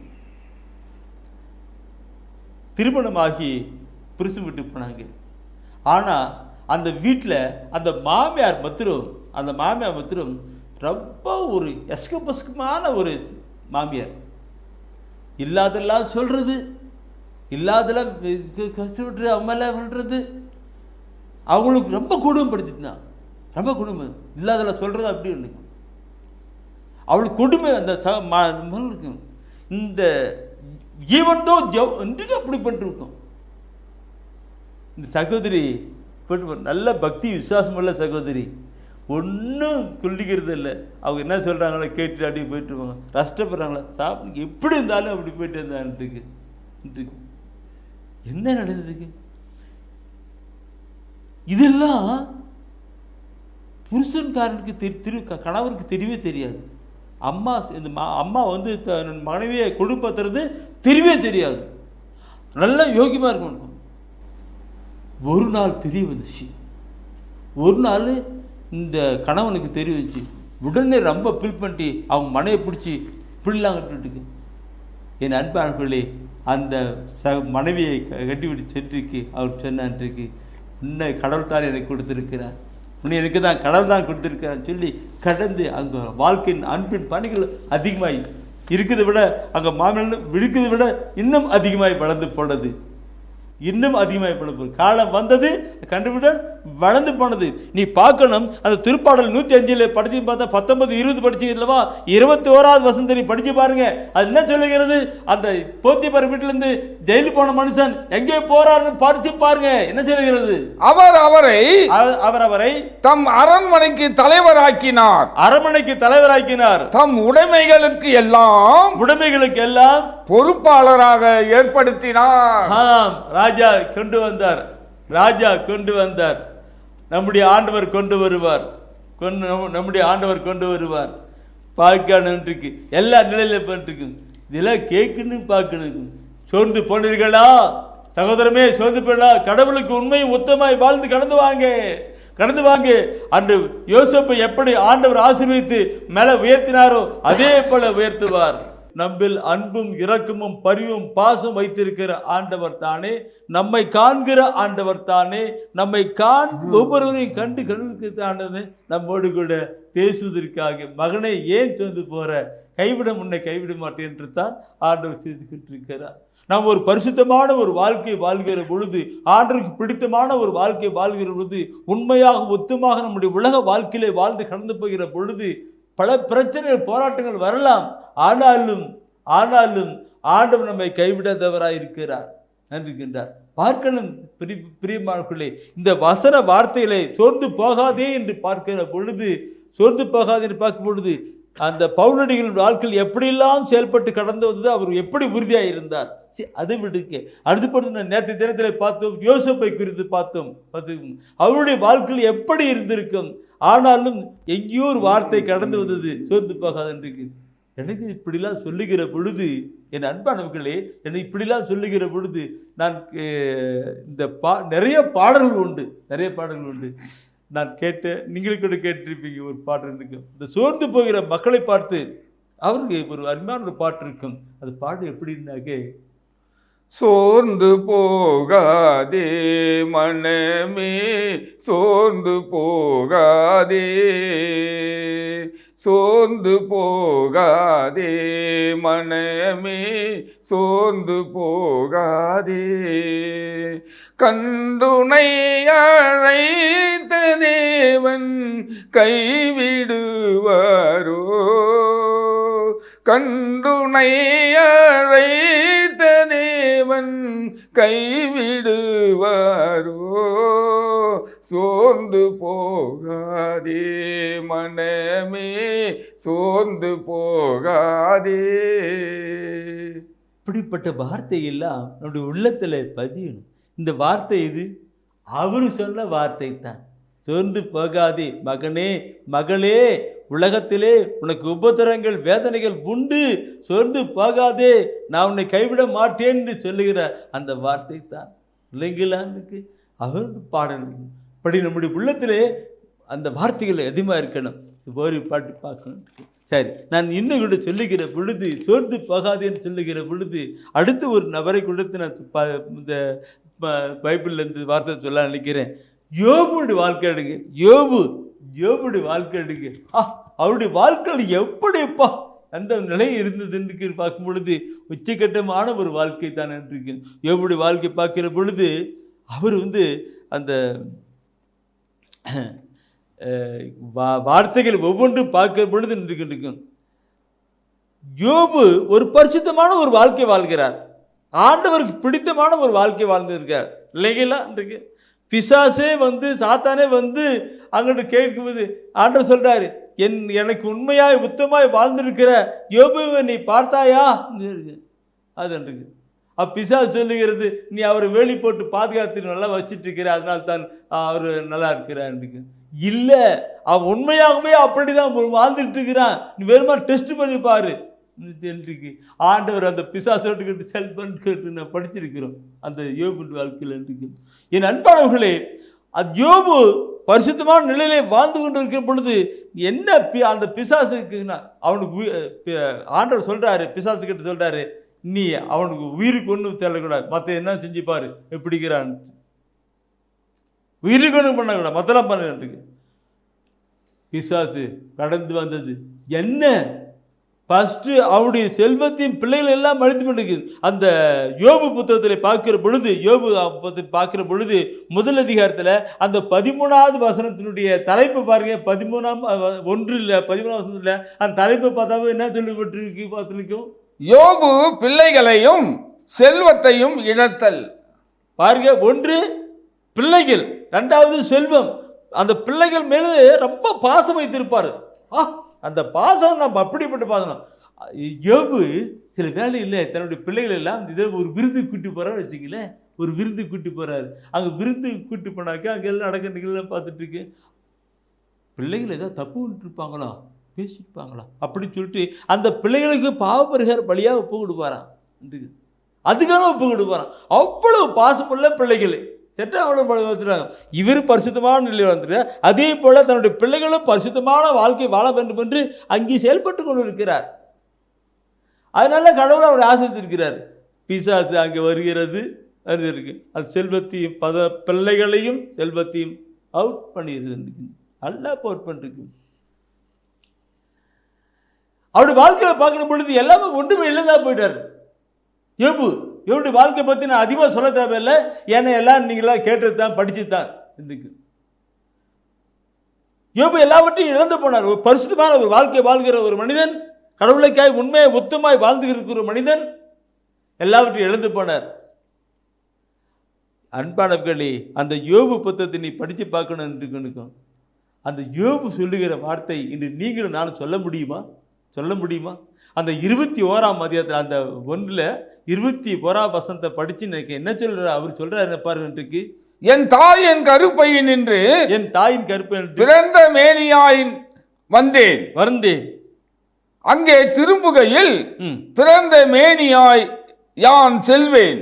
திருமணமாகி புருஷன் வீட்டுக்கு போனாங்க. ஆனால் அந்த வீட்டில் அந்த மாமியார் மாத்திரம் ரொம்ப ஒரு எஸ்கபஸ்கமான ஒரு மாமியார். இல்லாதெல்லாம் சொல்றது, இல்லாதெல்லாம் கஷ்டப்பட்டு அம்மாலாம் சொல்றது, அவங்களுக்கு ரொம்ப கொடுமைப்படுத்திட்டான். ரொம்ப கொடுமை, இல்லாதெல்லாம் சொல்றது அப்படி ஒன்று. அவளுக்கு கொடுமை அந்த இருக்கும். இந்த ஈவன்தோ இன்றைக்கு அப்படி பண்ணிருக்கோம். இந்த சகோதரி நல்ல பக்தி விசுவாசமுள்ள சகோதரி, ஒன்றும் சொல்லிக்கிறது இல்லை. அவங்க என்ன சொல்கிறாங்களோ கேட்டுட்டு அப்படியே போயிட்டு இருப்பாங்க. கஷ்டப்படுறாங்களா சாப்பிட்டு எப்படி இருந்தாலும் அப்படி போயிட்டு இருந்தான்ட்டுருக்கு. என்ன நடந்ததுக்கு? இதெல்லாம் புருஷன்காரனுக்கு கணவருக்கு தெரியவே தெரியாது. அம்மா வந்து மனைவியை கொடுப்பத்துறது தெரியவே தெரியாது. நல்ல யோகியமாக இருக்கும். ஒரு நாள் தெரிய வந்துச்சு. ஒரு நாள் இந்த கணவனுக்கு தெரிய வந்துச்சு. உடனே ரொம்ப ஃபீல் பண்ணி அவங்க மனையை பிடிச்சி இப்படிலாம் கட்டுட்டுக்கு. என் அன்பானவர்களே, அந்த மனைவியை கட்டிவிட்டு சென்றிருக்கு. அவர் சொன்னான்றிருக்கு, உன்னை கடவுள் தான் எனக்கு கொடுத்துருக்கிறார், உன்னை எனக்கு தான் கடவுள் தான் கொடுத்துருக்கிறான்னு சொல்லி கடந்து அங்கே வாழ்க்கையின் அன்பின் பணிகள் அதிகமாகி இருக்கிறத விட அங்கே மாமல்ல விழுக்கிறத விட இன்னும் அதிகமாகி வளர்ந்து போனது. இன்னும் அதிகமாக காலம் வந்தது, கண்டுபிடி வளர்ந்து போனது. நீ பார்க்கணும், அந்த திருப்பாடல் 105 படிச்சு பார்த்தா 19, 20 படிச்சு இல்லவா, 21வது வசனத்தை நீ படிச்சு பாருங்க. அது என்ன சொல்லுகிறது? அந்த போத்திபார் வீட்டிலிருந்து ஜெயிலுக்கு போன மனுஷன் எங்கே போறாருன்னு படிச்சு பாருங்க. என்ன சொல்லுகிறது? அவர் அவரை தம் அரண்மனைக்கு தலைவராக்கினார். அரண்மனைக்கு தலைவராக்கினார். தம் உடைமைகளுக்கு எல்லாம் பொறுப்பாளராக ஏற்படுத்தினார். ராஜா கொண்டு வந்தார். நம்முடைய ஆண்டவர் கொண்டு வருவார். பார்க்க எல்லா நிலையிலும் பண்ணிருக்கு. இதெல்லாம் கேட்கணும், பார்க்கணும். சோர்ந்து போனீர்களா சகோதரமே? சோர்ந்து போனா கடவுளுக்கு உண்மையும் உத்தமாய் வாழ்ந்து கடந்து வாங்க. அன்று யோசேப்பை எப்படி ஆண்டவர் ஆசீர்வதித்து மேல உயர்த்தினாரோ அதே போல உயர்த்துவார். நம்மில் அன்பும் இரக்கமும் பரிவும் பாசம் வைத்திருக்கிற ஆண்டவர் தானே, நம்மை காண்கிற ஆண்டவர் தானே, நம்மை ஒவ்வொருவரையும் கண்டு கண்ணுக்கு நம்மோடு கூட பேசுவதற்காக மகனை ஏன் சொந்து போற, உன்னை கைவிட மாட்டேன் என்று தான் ஆண்டவர் செய்துகிட்டு இருக்கிறார். நாம் ஒரு பரிசுத்தமான ஒரு வாழ்க்கையை வாழ்கிற பொழுது, ஆண்டவருக்கு பிடித்தமான ஒரு வாழ்க்கையை வாழ்கிற பொழுது, உண்மையாக ஒத்துமாக நம்முடைய உலக வாழ்க்கையிலே வாழ்ந்து கடந்து போகிற பொழுது பல பிரச்சனைகள் போராட்டங்கள் வரலாம். ஆனாலும் ஆண்டவர் நம்மை கைவிடாதவராய் இருக்கிறார் நன்றிக்கின்றார். பார்க்கணும் பிரியமானவர்களே, இந்த வசன வார்த்தைகளை சோர்ந்து போகாதே என்று பார்க்கும் பொழுது அந்த பவுலடிகளின் வாழ்க்கையில் எப்படியெல்லாம் செயல்பட்டு கடந்து வந்தது, அவர் எப்படி உறுதியாக இருந்தார். அது விடுக்க அடுத்து நேற்று தினத்தில் பார்த்தோம், யோசேப்பை குறித்து பார்த்தோம். அவருடைய வாழ்க்கையில் எப்படி இருந்திருக்கும். ஆனாலும் எங்கேயோ ஒரு வார்த்தை கடந்து வந்தது, சோர்ந்து போகாது என்று. எனக்கு இப்படிலாம் சொல்லுகிற பொழுது, என் அன்பானவர்களே, என்னை இப்படிலாம் சொல்லுகிற பொழுது நான் இந்த நிறைய பாடல்கள் உண்டு. நான் நீங்களும் கூட கேட்டிருப்பீங்க. ஒரு பாட்டு இருக்கும், இந்த சோர்ந்து போகிற மக்களை பார்த்து அவருக்கு ஒரு அருமையான ஒரு பாட்டு இருக்கும். அது பாட்டு எப்படின்னாக்கே, சோர்ந்து போகாதே மனமே, சோர்ந்து போகாதே, சோர்ந்து போகாதே மனமே, சோர்ந்து போகாதே, கண்டுனை அழைத்த தேவன் கைவிடுவாரோ, கண்டுனை அழைத்த தேவன் கைவிடுவாரோ, சோர்ந்து போகாதே மனமே, சோர்ந்து போகாதே. இப்படிப்பட்ட வார்த்தை எல்லாம் நம்முடைய உள்ளத்துல பதியணும். இந்த வார்த்தை இது அவரு சொன்ன வார்த்தை தான். சோர்ந்து போகாதே மகனே, மகளே, உலகத்திலே உனக்கு உபத்திரங்கள் வேதனைகள் உண்டு, சோர்ந்து போகாதே, நான் உன்னை கைவிட மாட்டேன் என்று சொல்லுகிற அந்த வார்த்தை தான் இல்லைங்களான்னு அவர் பாடல். இப்படி நம்முடைய உள்ளத்திலே அந்த வார்த்தைகள் அதிகமாக இருக்கணும். ஒரு பாட்டு பார்க்கணும். சரி, நான் இன்னும் கூட சொல்லுகிற பொழுது, சோர்ந்து போகாதேன்னு சொல்லுகிற பொழுது, அடுத்து ஒரு நபரை கொடுத்து நான் இந்த பைபிள்ல இருந்து வார்த்தை சொல்ல நினைக்கிறேன். யோபுடைய வாழ்க்கை எடுங்க. யோபுடைய வாழ்க்கை எடுங்க. அவருடைய வாழ்க்கையில் எப்படிப்பா அந்த நிலை இருந்ததுன்னு பார்க்கும் பொழுது உச்சகட்டமான ஒரு வாழ்க்கை தான் இருக்கு. யோபுடைய வாழ்க்கை பார்க்கிற பொழுது அவர் அந்த வார்த்தைகள் ஒவ்வொன்றும் பார்க்கிற பொழுது இருக்கும். யோபு ஒரு பரிசுத்தமான ஒரு வாழ்க்கை வாழ்கிறார். ஆண்டவருக்கு பிடித்தமான ஒரு வாழ்க்கை வாழ்ந்திருக்கார் இல்லைங்களா? இன்றைக்கு பிசாசே சாத்தானே அங்கிட்டு கேட்கும்போது ஆண்டவர் சொல்றாரு, எனக்கு உண்மையாய் உத்தமாய் வாழ்ந்திருக்கிற யோபுவை நீ பார்த்தாயா? அது இருக்கு. பிசாசு சொல்லுகிறது, நீ அவரை வேலி போட்டு பாதுகாத்து நல்லா வச்சுட்டு இருக்கிற, அதனால தான் அவர் நல்லா இருக்கிறார். இல்லை, அவன் உண்மையாகவே அப்படிதான் வாழ்ந்துட்டு இருக்கிறான். நீ வெறுமா டெஸ்ட் பண்ணி பாரு. ஆண்டவர் அந்த பிசாசோட்டுக்கிட்டு செல் பண்ணிட்டு நான் படிச்சிருக்கிறோம் அந்த யோபு வாழ்க்கையில் இருக்கு. என் அன்பானவர்களே, அது யோபு பரிசுத்தமான நிலையிலே வாழ்ந்து கொண்டு இருக்கிற பொழுது என்ன அந்த பிசாசுக்குன்னா, அவனுக்கு ஆண்டவர் சொல்றாரு, பிசாசு கிட்ட சொல்றாரு, நீ அவனுக்கு உயிருக்கு ஒன்றும் தேடக்கூடாது, மற்ற என்ன செஞ்சுப்பாரு எப்படிக்கிறான், உயிருக்கு ஒன்றும் பண்ணக்கூடாது, மற்றெல்லாம் பண்ணுறதுக்கு. பிசாசு கடந்து வந்தது என்ன ஃபஸ்ட்டு அவருடைய செல்வத்தையும் பிள்ளைகள் எல்லாம் அழித்து கொண்டிருக்கு. அந்த யோபு புத்தகத்தில் பார்க்கிற பொழுது, யோபு பார்க்கிற பொழுது முதல் அதிகாரத்தில் அந்த 13வது வசனத்தினுடைய தலைப்பு பாருங்க. 13 வசனத்தில் அந்த தலைப்பை பார்த்தாவே என்ன சொல்லப்பட்டிருக்கு பார்த்துருக்கும்? யோபு பிள்ளைகளையும் செல்வத்தையும் இழத்தல். பாருங்க, ஒன்று பிள்ளைகள், ரெண்டாவது செல்வம். அந்த பிள்ளைகள் மேலே ரொம்ப பாசம் வைத்திருப்பார். அந்த பாசம் நம்ம அப்படிப்பட்ட பாசம். யோபு சில வேலை இல்லை, தன்னுடைய பிள்ளைகள் எல்லாம் இதை ஒரு விருந்து கூட்டி போறாரு வச்சுக்கல, ஒரு விருந்து கூட்டி போறாரு. அங்கே விருந்து கூட்டி போனாக்க அங்கே எல்லாம் நடக்கிற நிகழ்லாம் பார்த்துட்டு இருக்கு. பிள்ளைகள் ஏதாவது தப்பு பண்ணிருப்பாங்களா, பேசியிருப்பாங்களா அப்படின்னு சொல்லிட்டு அந்த பிள்ளைகளுக்கு பாவப்பரிகார பலியாக ஒப்பு கொடுப்பாரான். அதுக்கான ஒப்பு கொடுப்பாரான். அவ்வளவு பாசமுள்ள பிள்ளைகள் செட்ட அவ்வளவு வந்துட்டாங்க. இவர் பரிசுத்தமான நிலையில் வந்துட்டு, அதே போல தன்னுடைய பிள்ளைகளும் பரிசுத்தமான வாழ்க்கை வாழ வேண்டும் என்று அங்கே செயல்பட்டு கொண்டு இருக்கிறார். அதனால கடவுள் அவரை ஆசிரித்திருக்கிறார். பிசாசு அங்கே வருகிறது, அது இருக்கு. அது செல்வத்தையும் பிள்ளைகளையும் செல்வத்தையும் அவுட் பண்ணிடுறது. நல்லா அவுட் பண்ணிருக்கு. அவருடைய வாழ்க்கையில் பார்க்கிற பொழுது எல்லாமே ஒன்றுமே இல்லைதான் போயிட்டார். யோபு இவருடைய வாழ்க்கை பற்றி நான் அதிகமாக சொல்ல தேவையில்லை, ஏன்னா எல்லாம் நீங்களாம் கேட்டது தான், படிச்சு தான். இதுக்கு யோபு எல்லாவற்றையும் இழந்து போனார். ஒரு பரிசுத்தமான ஒரு வாழ்க்கை வாழ்கிற ஒரு மனிதன், கடவுளைக்காய் உண்மையை மொத்தமாய் வாழ்ந்து இருக்கிற ஒரு மனிதன் எல்லாவற்றையும் இழந்து போனார். அன்பானவர்களே, அந்த யோபு புத்தகத்தை நீ படித்து பார்க்கணும். அந்த யோபு சொல்லுகிற வார்த்தை இன்று நீங்களும் நானும் சொல்ல முடியுமா? அந்த 21ஆம் அதிகாரத்தில் அந்த 1 வசனத்தை படிச்சு எனக்கு என்ன சொல்றாரு? அவர் சொல்றாரு பாருங்க, என் தாயின் கருப்பையின் நின்று என் தாயின் கருப்பை பிறந்த மேனியாயின் வந்தேன். அங்கே திரும்புகையில் பிறந்த மேனியாய் யான் செல்வேன்.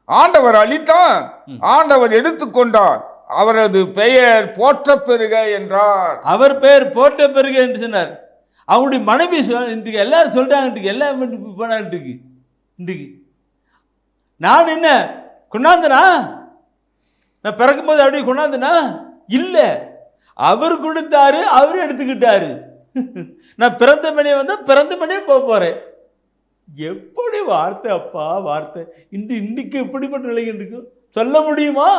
ஆண்டவர் அளித்தார், ஆண்டவர் எடுத்துக்கொண்டார், அவரது பெயர் போற்ற பெருக என்றார். அவர் பெயர் போற்ற பெருக என்று சொன்னார். அவங்களுடைய மனைவி இன்றைக்கு எல்லாரும் சொல்றாங்க, எல்லாம் போனாங்க. இன்றைக்கு நான் என்ன கொண்டாந்தனா? நான் பிறக்கும்போது அப்படியே கொண்டாந்தனா? இல்லை, அவர் கொடுத்தாரு, அவரு எடுத்துக்கிட்டாரு. நான் பிறந்த மணியை வந்தா பிறந்த மணியே போறேன். எப்படி வார்த்தை அப்பா, வார்த்தை! இன்னைக்கு எப்படிப்பட்ட நிலைகள் இருக்கு சொல்ல முடியுமா?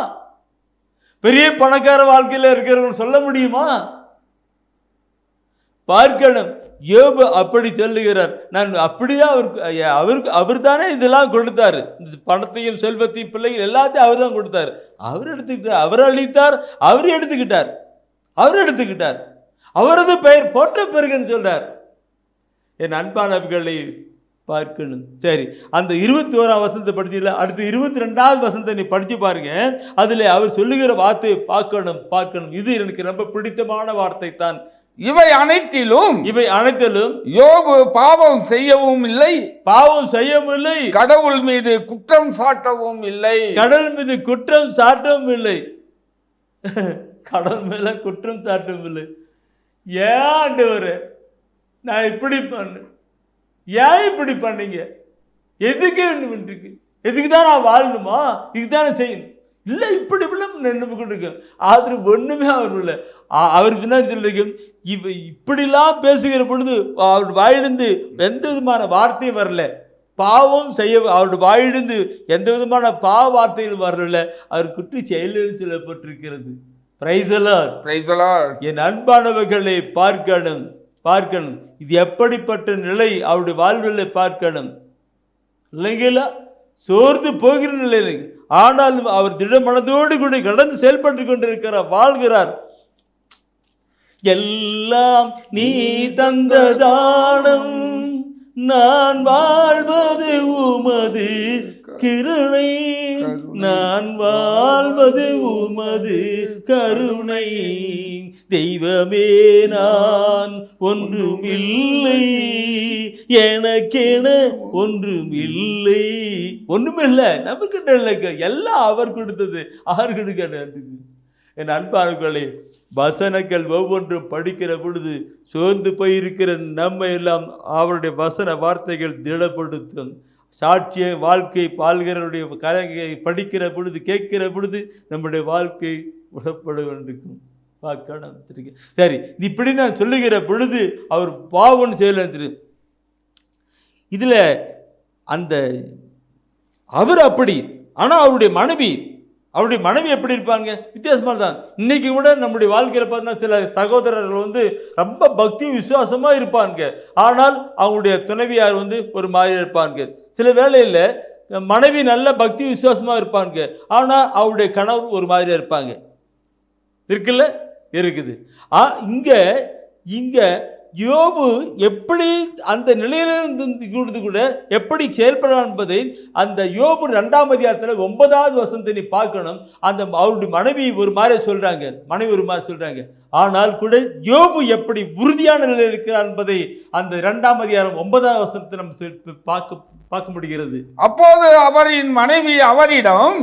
பெரிய பணக்கார வாழ்க்கையில் இருக்கிறவங்க சொல்ல முடியுமா? பார்க்கணும். யோபு அப்படி சொல்லுகிறார். நான் அப்படிதான் அவர் தானே இதெல்லாம் கொடுத்தாரு. பணத்தையும் செல்வத்தையும் பிள்ளைகள் எல்லாத்தையும் அவர் தான் கொடுத்தாரு. அவர் எடுத்துக்கிட்டார், அவர் அளித்தார், அவர் எடுத்துக்கிட்டார். அவரது பெயர் போற்ற பெருகன்னு சொல்றார். என் அன்பானவர்களை பார்க்கணும். சரி, அந்த 21ஆம் வசனத்தை படிச்சீங்களா? அடுத்து 22வது வசனத்தை நீ படிச்சு பாருங்க. அதுல அவர் சொல்லுகிற வார்த்தையை பார்க்கணும். இது எனக்கு ரொம்ப பிடித்தமான வார்த்தை தான். இவை அனைத்திலும் யோபு பாவம் செய்யவும் இல்லை, கடவுள் மீது குற்றம் சாட்டவும் இல்லை. கடவுள் மேல குற்றம் சாட்டவும் இல்லை. ஏன் ஆண்டவரே நான் இப்படி பண்ணேன்? ஏன் இப்படி பண்ணீங்க? எதுக்கு தான் நான் வாழணுமா? இதுதானே செய்யணும்? இல்லை, இப்படி நினைப்பு ஆதரவு ஒண்ணுமே அவர் இல்லை. அவர் பின்னாடி சொல்லிருக்கும், இப்படிலாம் பேசுகிற பொழுது அவருடைய வாயிலிருந்து எந்த விதமான வார்த்தையும் வரல. பாவம் செய்ய அவருடைய வாயிலிருந்து எந்த விதமான பாவ வார்த்தைகளும் வரல. அவர் குற்றி செயலில் சொல்லப்பட்டிருக்கிறது. Price the Lord. என் அன்பானவர்களை பார்க்கணும். இது எப்படிப்பட்ட நிலை அவருடைய வாழ்வில் பார்க்கணும். இல்லைங்களா? சோர்ந்து போகிற நிலையில் ஆனாலும் அவர் திட மனதோடு கூட கடந்து செயல்பட்டு கொண்டிருக்கிறார், வாழ்கிறார். எல்லாம் நீ தந்த தானம், நான் வாழ்வது உமது கிருணை, நான் வாழ்வது உமது கருணை. தெய்வமே நான் ஒன்றுமில்லை, எனக்கென ஒன்றுமில்லை. ஒண்ணுமில்லை, நமக்கு எல்லாம் அவர் கொடுத்தது, அவர் கொடுக்க. என் அன்பானவர்களே, வசனங்கள் ஒவ்வொன்றும் படிக்கிற பொழுது சோர்ந்து போயிருக்கிற நம்ம எல்லாம் அவருடைய வசன வார்த்தைகள் திடப்படுத்தும். சாட்சிய வாழ்க்கை பால்கிறவருடைய கலையை படிக்கிற பொழுது, கேட்கிற பொழுது நம்முடைய வாழ்க்கை உடப்பட வேண்டும். பார்க்கணும். சரி, இப்படி நான் சொல்லுகிற பொழுது அவர் பாவம் செய்யல. இதில் அந்த அவர் அப்படி, ஆனால் அவருடைய மனைவி எப்படி இருப்பாங்க? வித்தியாசமாக தான். இன்னைக்கு கூட நம்முடைய வாழ்க்கையில் பார்த்தீங்கன்னா சில சகோதரர்கள் ரொம்ப பக்தி விசுவாசமாக இருப்பாங்க, ஆனால் அவங்களுடைய துணைவியார் ஒரு மாதிரி இருப்பாங்க. சில வேளையில் மனைவி நல்ல பக்தி விசுவாசமாக இருப்பாங்க, ஆனால் அவருடைய கணவர் ஒரு மாதிரியாக இருப்பாங்க. இருக்குல்ல? இருக்குது. இங்கே யோபு எப்படி அந்த நிலையிலிருந்து கூட எப்படி செயல்படுறான் என்பதை அந்த யோபு 2ஆம் அதிகாரத்தில் 9வது வசனத்தை நீ பார்க்கணும். அந்த அவருடைய மனைவி ஒரு மாதிரி சொல்றாங்க, ஆனால் கூட யோபு எப்படி உறுதியான நிலையில் இருக்கிறார் என்பதை அந்த 2ஆம் அதிகாரம் 9வது வசனத்தை நம்ம பார்க்க முடிகிறது. அப்போது அவரின் மனைவி அவரிடம்,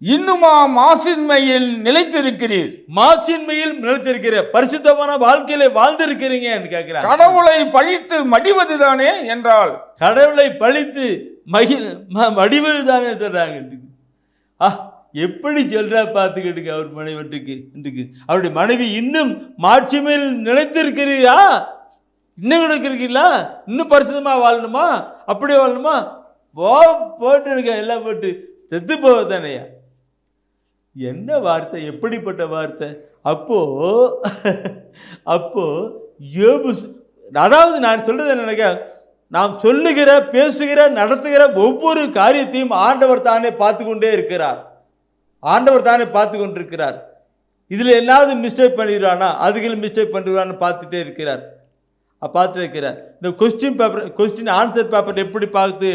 இன்னுமா மாசின்மையில் நிலைத்திருக்கிறீர்? மாசின்மையில் நிலைத்திருக்கிற பரிசுத்தமான வாழ்க்கையில வாழ்ந்திருக்கிறீங்க கேட்கிறார். கடவுளை பழித்து மடிவதுதானே என்றால், கடவுளை பழித்து மடிவதுதானே சொல்றாங்க. எப்படி சொல்றா பார்த்துக்கிட்டு அவர் மனைவி அவருடைய மனைவி இன்னும் மாட்சிமையில் நிலைத்திருக்கிறீரா? இன்னும் இருக்கிறீங்களா? இன்னும் பரிசுத்தமா வாழணுமா? அப்படி வாழணுமா? போட்டு இருக்க எல்லாம் போட்டு செத்து போவதானையா? என்ன வார்த்தை, எப்படிப்பட்ட வார்த்தை! அப்போ யோபு, அதாவது நான் சொல்றது என்ன, நாம் சொல்லுகிற, பேசுகிற, நடத்துகிற ஒவ்வொரு காரியத்தையும் ஆண்டவர் தானே பார்த்து கொண்டே இருக்கிறார். இதுல எல்லாவது மிஸ்டேக் பண்ணிடுவானா, அதுகளும் மிஸ்டேக் பண்ணிடுவான்னு பார்த்துட்டே இருக்கிறார். இந்த கொஸ்டின் ஆன்சர் பேப்பர் எப்படி பார்த்து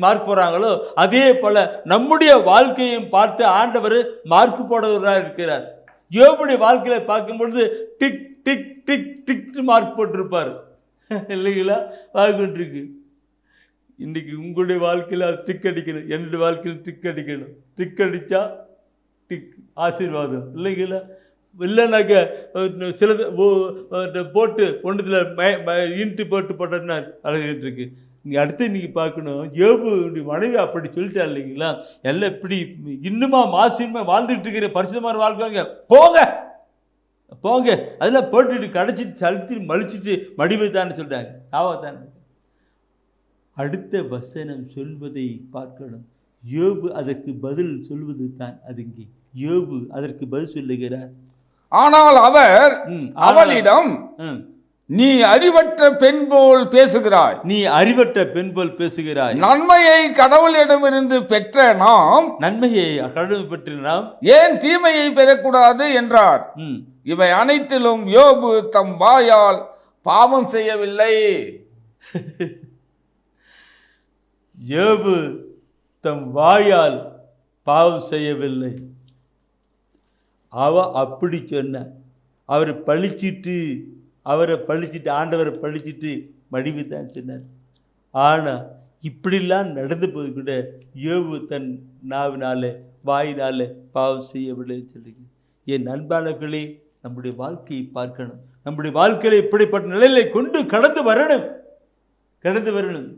மார்க் போடுறாங்களோ அதே போல நம்முடைய வாழ்க்கையும் பார்த்து ஆண்டவர் மார்க் போடுறவராக இருக்கிறார். யோபுடைய வாழ்க்கையில பார்க்கும் பொழுது tick tick tick tick mark போட்டிருப்பார் இல்லைங்களா? வாழ்க்கை இன்னைக்கு உங்களுடைய வாழ்க்கையில் அது டிக் அடிக்கணும், என்னுடைய வாழ்க்கையில் டிக் அடிக்கணும். டிக் அடிச்சா டிக் ஆசீர்வாதம் இல்லைங்களா? இல்லைனாக்க சில போட்டு ஒன்றுத்தில் இன்ட்டு போட்டோன்னா அழகிட்டு இருக்கு. அடுத்து நீங்கள் பார்க்கணும், யோபுடைய மனைவி அப்படி சொல்லிட்டா இல்லைங்களா? எல்லாம் இப்படி இன்னுமா மாசின்மை வாழ்ந்துட்டு இருக்கிற பரிசுத்தமான வாழ்க்கைங்க, போங்க அதெல்லாம் போட்டுட்டு கடைச்சிட்டு சலித்து மலிச்சிட்டு மடிவைத்தான்னு சொல்கிறாங்க, சாவாத்தானே. அடுத்த வசனம் சொல்வதை பார்க்கணும். யோபு அதற்கு பதில் சொல்வது தான் அதுங்கே. யோபு அதற்கு பதில் சொல்லுகிறார். ஆனால் அவர் அவளிடம், நீ அறிவற்ற பெண் போல் பேசுகிறாய், நன்மையை கடவுளிடமிருந்து பெற்ற நாம் ஏன் தீமையை பெறக்கூடாது என்றார். இவை அனைத்திலும் யோபு தம் வாயால் பாவம் செய்யவில்லை. யோபு தம் வாயால் பாவம் செய்யவில்லை. அப்படி சொன்ன அவரை பழிச்சிட்டு ஆண்டவரை பழிச்சிட்டு மடிவு தான் சொன்னார். ஆனால் இப்படிலாம் நடந்து போது கூட யோபு தன் நாவினால வாயினால பாவம் செய்யவில்லை சொல்லுங்க. என் அன்பானவர்களே, நம்முடைய வாழ்க்கையை பார்க்கணும். நம்முடைய வாழ்க்கையில இப்படிப்பட்ட நிலையில கொண்டு கடந்து வரணும்.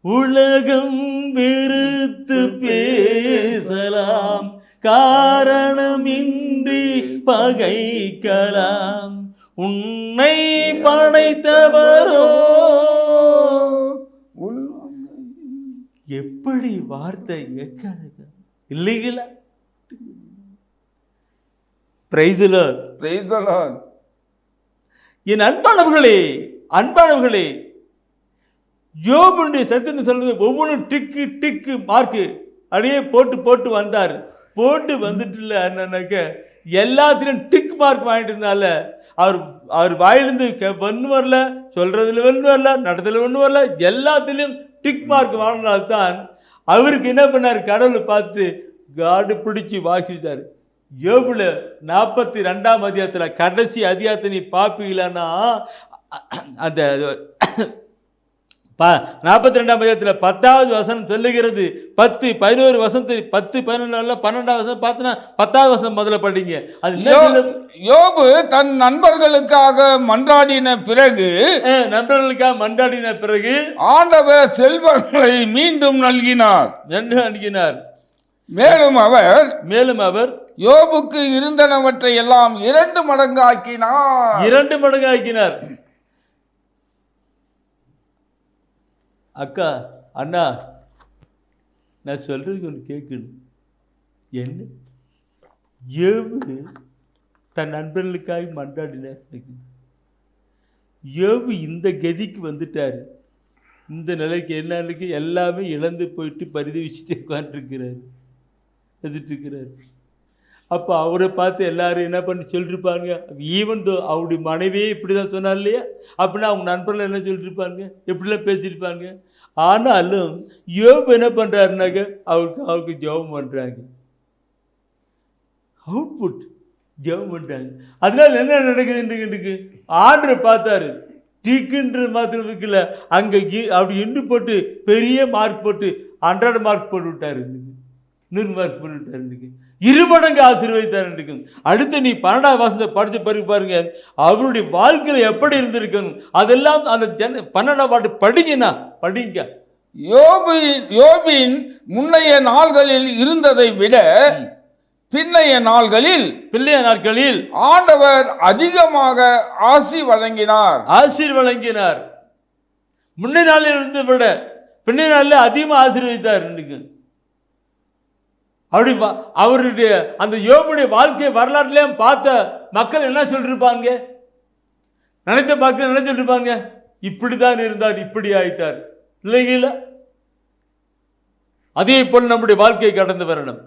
உலகம் வெறுத்து பேசலாம், காரணமின்றி பகைக்கலாம், உன்னை படைத்தவரோ எப்படி வார்த்தை இல்லைங்களா? Price the Lord. என் அன்பானவர்களே, யோபுடைய சத்தியத்தை சொல்றது ஒவ்வொன்றும் டிக்கு டிக்கு மார்க்கு அப்படியே போட்டு வந்தார். போட்டு வந்துட்டு இல்லை என்னன்னாக்க எல்லாத்திலும் டிக் மார்க் வாங்கிட்டு இருந்தால அவர் வாயிலிருந்து ஒன்று வரல, சொல்றதுல ஒன்று வரல, நடத்துல ஒன்று வரல, எல்லாத்திலையும் டிக் மார்க் வாங்கினால்தான் அவருக்கு என்ன பண்ணார், கடவுளை பார்த்து காடு பிடிச்சி வாசித்தார். யோபுல 42ஆம் அதிகாரத்தில் கடைசி அதிகாரத்தை நீ பார்ப்பீங்களான்னா அந்த 42ஆம் அதிகாரத்தில் 10வது வசனம் சொல்லுகிறது. 10, 11 வசனத்தை 10, 11 12வது வசனம் பார்த்தனா 10வது வசனம் முதல்ல படிங்க. அது யோபு தன் நண்பர்களுக்காக மன்றாடின பிறகு ஆண்டவர் செல்வங்களை மீண்டும் நல்கினார். மேலும் அவர் யோபுக்கு இருந்தனவற்றை எல்லாம் 2 மடங்கு ஆக்கினார். அக்கா அண்ணா நான் சொல்கிறது ஒன்று கேட்கணும். என்ன யோபு தன் நண்பர்களுக்காக மன்றாடினார். யோபு இந்த கதிக்கு வந்துட்டார். இந்த நிலைக்கு என்னன்னைக்கு எல்லாமே இழந்து போயிட்டு பரிதவிச்சுட்டு உட்காந்துருக்கிறாரு, எழுதிட்டுருக்கிறாரு. அப்போ அவரை பார்த்து எல்லாரும் என்ன பண்ணி சொல்லிருப்பாங்க, ஈவன் தோ அவருடைய மனைவியே இப்படி தான் சொன்னார் இல்லையா, அப்படின்னா அவங்க நண்பர்கள் என்ன சொல்லியிருப்பாங்க, எப்படிலாம் பேசியிருப்பாங்க. ஆனாலும் யோபு என்ன பண்ணுறாருனாக்க அவருக்கு ஜெபம் பண்ணுறாங்க, அவுட்புட் ஜெபம் பண்ணுறாங்க. அதனால என்ன நடக்குதுன்னு ஆண்டரை பார்த்தாரு. டீக்குன்ற மாத்திரம் இருக்குல்ல, அங்கே அப்படி இண்டு போட்டு பெரிய மார்க் போட்டு 100 மார்க் போட்டு விட்டாரு, 100 மார்க் போட்டு விட்டாரு. 2 மடங்கு ஆசீர்வதித்தார். அடுத்து நீ 12ஆம் வசனத்தை படிச்ச பிறகு பாருங்க அவருடைய வாழ்க்கையில் எப்படி இருந்திருக்கணும். அதெல்லாம் அந்த 12ஆம் பாட்டு படிங்கன்னா படிங்க. யோபின் முன்னைய நாள்களில் இருந்ததை விட பின்னைய நாட்களில் ஆண்டவர் அதிகமாக ஆசீர் வழங்கினார். முன்னைய நாளில் இருந்ததை விட பின்னைய நாளில் அதிகமாக ஆசீர்வதித்தார். அப்படி அவருடைய அந்த யோபுடைய வாழ்க்கை வரலாற்றுலையும் பார்த்த மக்கள் என்ன சொல்லிருப்பாங்க, நினைத்த மக்கள் என்ன சொல்லிருப்பாங்க, இப்படித்தான் இருந்தார், இப்படி ஆயிட்டார் இல்லைங்களா? அதே போல் நம்முடைய வாழ்க்கை கடந்து வரணும்.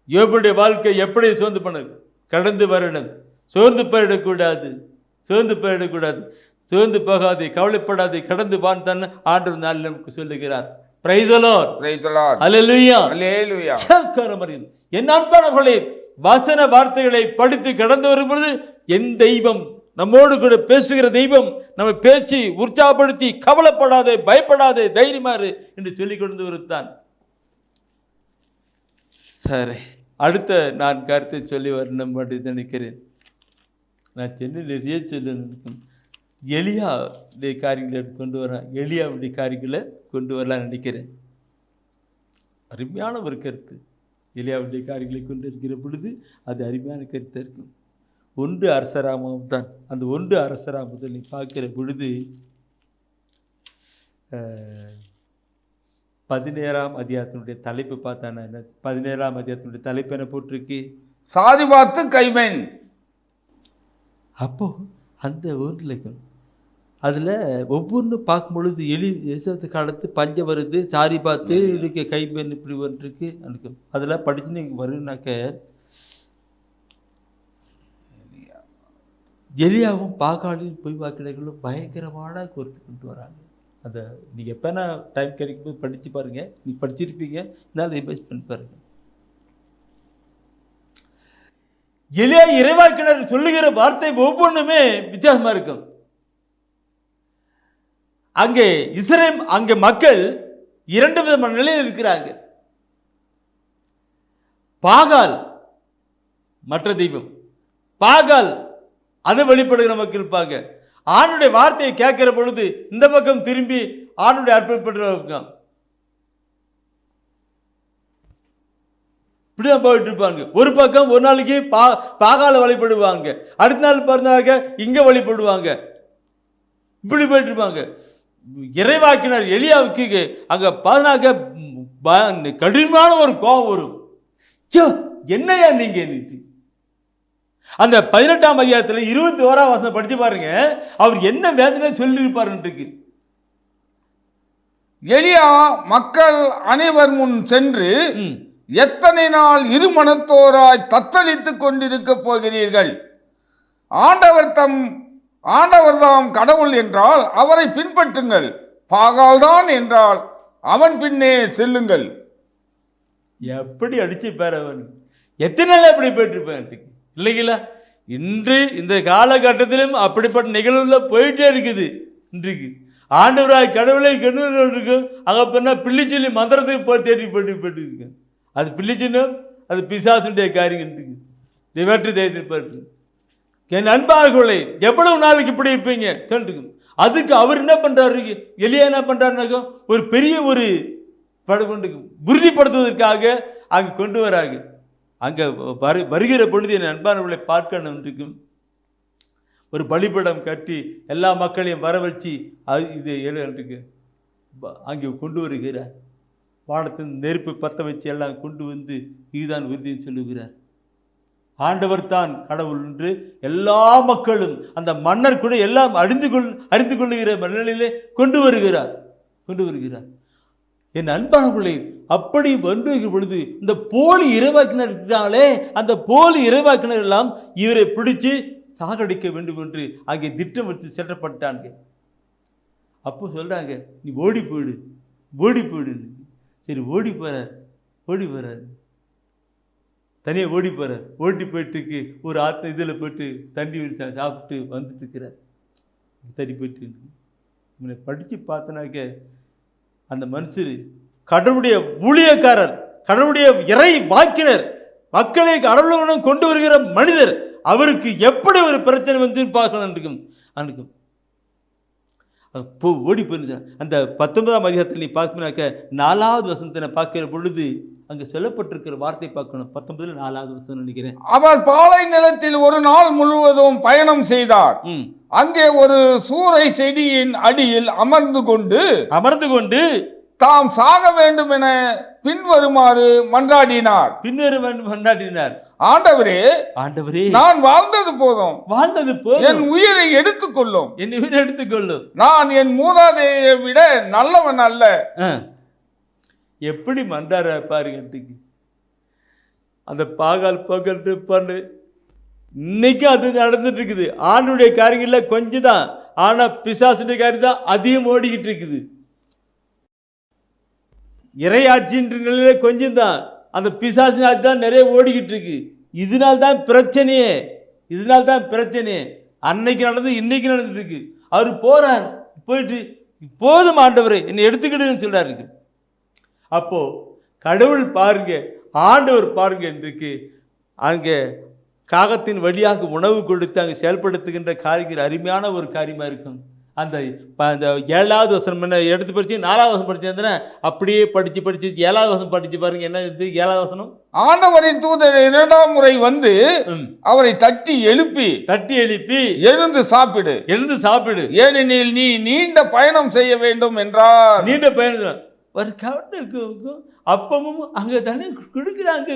யோபுடைய வாழ்க்கை எப்படி சோர்ந்து பண்ண கடந்து வரணும். சோர்ந்து போயிடக்கூடாது, சோர்ந்து போகாது, கவலைப்படாது, கடந்து வான் தன் ஆண்டவர் நாள் நமக்கு சொல்லுகிறார். Praise the lord, praise the lord, hallelujah, hallelujah. என் அன்பானவர்களே, வசன வார்த்தைகளை படித்து கடந்து வரும்பொழுது என் தெய்வம் நம்மோடு கூட பேசுகிற தெய்வம் நம்ம பேச்சு உற்சாகப்படுத்தி கவலைப்படாதே, பயப்படாதே, தைரியமாறு என்று சொல்லிக் கொண்டு வருத்தான். சரி, அடுத்த நான் கருத்தை சொல்லி வரணும் அப்படின்னு நினைக்கிறேன். நான் சென்னை நிறைய சொல்ல நினைக்கிறேன். எலியாவுடைய காரியங்களை கொண்டு வரேன், எலியாவுடைய காரியங்களை கொண்டு வரலான்னு நினைக்கிறேன். அருமையான ஒரு கருத்து. எலியாவுடைய காரியங்களை கொண்டு இருக்கிற பொழுது அது அருமையான கருத்தாக இருக்கும். 1 அரசராமம் தான். அந்த 1 அரசராமத்தை நீ பார்க்கிற பொழுது 17ஆம் அதிகாரத்தினுடைய தலைப்பு பார்த்தானா என்ன? 17ஆம் அதிகாரத்தினுடைய தலைப்பு என்ன போட்டிருக்கு? சாரிபாத்து கைமேன். அப்போ அந்த ஊரில் அதில் ஒவ்வொன்று பார்க்கும் பொழுது காலத்து பஞ்சம் வருது, சாரி பார்த்து இருக்கு, கைமேன் இப்படி வந்துருக்கு எனக்கு. அதில் படிச்சு நீங்கள் வருனாக்க எலியாவும் பாகாலின் பொய் வாக்கிடைகளும் பயங்கரமான கோர்த்து கொண்டு வராங்க. அதை நீங்கள் எப்போனா டைம் கிடைக்கும் போது படித்து பாருங்கள். நீங்கள் படிச்சிருப்பீங்க, இதனால் ரிவைஸ் பண்ணி பாருங்க. எலியா இறைவாக்கினர் சொல்லுகிற வார்த்தை ஒவ்வொன்றுமே வித்தியாசமாக இருக்கும். அங்கே அங்கே மக்கள் 2 விதமான நிலையில் இருக்கிறாங்க. பாகால் மற்ற தெய்வம், பாகால் அதை வெளிப்படுகிற மக்கள் இருப்பாங்க. ஆணுடைய வார்த்தையை கேட்கிற பொழுது இந்த பக்கம் திரும்பி ஆணுடைய அற்புதப்படுற இப்படிதான் போயிட்டு இருப்பாங்க. ஒரு பக்கம் ஒரு நாளைக்கு பாகால வழிபடுவாங்க, அடுத்த நாள் பிறந்தாக்க இங்க வழிபடுவாங்க, இப்படி போயிட்டு இருப்பாங்க. இறைவாக்கினர் எலியாவுக்கு அங்க பார்த்தாக்க கடுமையான ஒரு கோபம் வரும். என்னையா நீங்க அந்த 18ஆம் அதிகாரத்தில் 21ஆம் வசனம் படிச்சு பாருங்க, அவர் என்ன வேதனை சொல்லியிருப்பாரு. எலியா மக்கள் அனைவர் முன் சென்று, எத்தனை நாள் இருமனத்தோராய் தத்தளித்துக் கொண்டிருக்க போகிறீர்கள்? ஆண்டவர்தாம் கடவுள் என்றால் அவரை பின்பற்றுங்கள், பாகால்தான் என்றால் அவன் பின்னே செல்லுங்கள். எப்படி அடிச்சு பேர் அவன் எத்தனை நாள் எப்படி போயிட்டு இல்லைங்களா? இன்று இந்த காலகட்டத்திலும் அப்படிப்பட்ட நிகழ்வுல போயிட்டே இருக்குது. இன்றைக்கு ஆண்டவராய் கடவுளை கண்டு அங்கே போனா பிள்ளை சொல்லி மந்திரத்துக்கு போய் தேடி போயிட்டு இருக்கு. அது பிள்ளை சின்னம், அது பிசாசுடைய காரியம் இருக்கு. வெற்றி தேடிப்பாரு. என் அன்பார்களே, எவ்வளவு நாளைக்கு இப்படி இருப்பீங்க? அதுக்கு அவர் என்ன பண்றாரு, எலியா என்ன பண்றாருனாக்கா ஒரு பெரிய ஒரு உறுதிப்படுத்துவதற்காக அங்கே கொண்டு வராங்க. அங்கே வருகிற பொழுது என் அன்பானவர்களை பார்க்கணும் இருக்கும். ஒரு பலிபடம் கட்டி எல்லா மக்களையும் வர வச்சு அது இது இருக்கு. அங்கே கொண்டு வருகிறார். வானத்தின் நெருப்பு பற்ற வச்சு எல்லாம் கொண்டு வந்து இதுதான் உறுதின்னு சொல்லுகிறார். ஆண்டவர் தான் கடவுள் என்று எல்லா மக்களும் அந்த மன்னர் கூட எல்லாம் அறிந்து கொள்ளுகிற மனநிலையிலே கொண்டு வருகிறார். என் அன்பானவர்களே, அப்படி வருகிற பொழுது இந்த போலி இறைவாக்கினர் இருக்கிறாங்களே, அந்த போலி இறைவாக்கினர் எல்லாம் இவரை பிடிச்சு சாகடிக்க வேண்டும் என்று அங்கே திட்டம் வச்சு செல்லப்பட்டாங்க. அப்போ சொல்றாங்க, நீ ஓடி போயிடு. சரி, ஓடி போறார். தனியாக ஓடி போறார். ஓடி போயிட்டுருக்கு ஒரு இதில் போயிட்டு தண்ணி சாப்பிட்டு வந்துட்டு இருக்கிறார். தண்ணி போயிட்டு இவனை படித்து பார்த்தனாக்க அந்த மனுஷர் கடவுளுடைய ஊழியக்காரர், கடவுளுடைய இறை வாக்கினர், மக்களை கடவுளுடன் கொண்டு வருகிற மனிதர். அவருக்கு எப்படி ஒரு பிரச்சனை வந்து பார்க்கணும். ஓடி போயிருந்தான். அந்த 19ஆம் அதிகாரத்தில் நீ பார்க்கணுனாக்க 4வது வசனத்தை பார்க்கிற பொழுது அங்கே சொல்லப்பட்டிருக்கிற வார்த்தை பார்க்கணும். 19 4வது வசனம் நினைக்கிறேன். அவர் பாலை நிலத்தில் ஒரு நாள் முழுவதும் பயணம் செய்தார். அங்கே ஒரு சூறை செடியின் அடியில் அமர்ந்து கொண்டு தாம் சாக வேண்டும் என பின்வருமாறு மன்றாடினார். ஆண்டவரே, நான் வாழ்ந்தது போதும், என் உயிரை எடுத்துக்கொள்ளும். நான் என் மூதாதையை விட நல்லவன் அல்ல. எப்படி மன்றார பாருங்க. அந்த பாகால் போக்கட்டு பண்ணு இன்னைக்கு அது நடந்துட்டு இருக்குது. ஆண்டுடைய காரியங்கள்ல கொஞ்சம் தான், ஆனா பிசாசுடைய காரியம் தான் அதிகம் ஓடிக்கிட்டு இருக்குது. இறையாட்சின்ற நிலையில கொஞ்சம் தான், அந்த பிசாசு ஆட்சி தான் நிறைய ஓடிக்கிட்டு இருக்கு. இதனால்தான் பிரச்சனையே. அன்னைக்கு நடந்து இன்னைக்கு நடந்துட்டு இருக்கு. அவர் போறார், போயிட்டு போதும் ஆண்டவரை என்னை எடுத்துக்கிடுன்னு சொல்றாரு. அப்போ கடவுள் பாருங்க, ஆண்டவர் பாருங்க, இன்றைக்கு அங்கே காகத்தின் வழியாக உணவு கொடுத்து அங்கே செயல்படுத்துகின்ற காரியங்கள் அருமையான ஒரு காரியமா இருக்கும். அந்த 7வது வசனம் என்ன எடுத்து படிச்சு 4வது வசனம் படிச்சு அப்படியே படிச்சு 7வது வசனம் படிச்சு பாருங்க. என்ன இது 7வது வசனம்? ஆண்டவரின் தூதர் 2ஆம் முறை வந்து அவரை தட்டி எழுப்பி எழுந்து சாப்பிடு, ஏனெனில் நீ நீண்ட பயணம் செய்ய வேண்டும் என்றார். நீண்ட பயணம் ஒரு கவர்னருக்கு அப்பமும் அங்கே தண்ணி கொடுக்குறாங்க,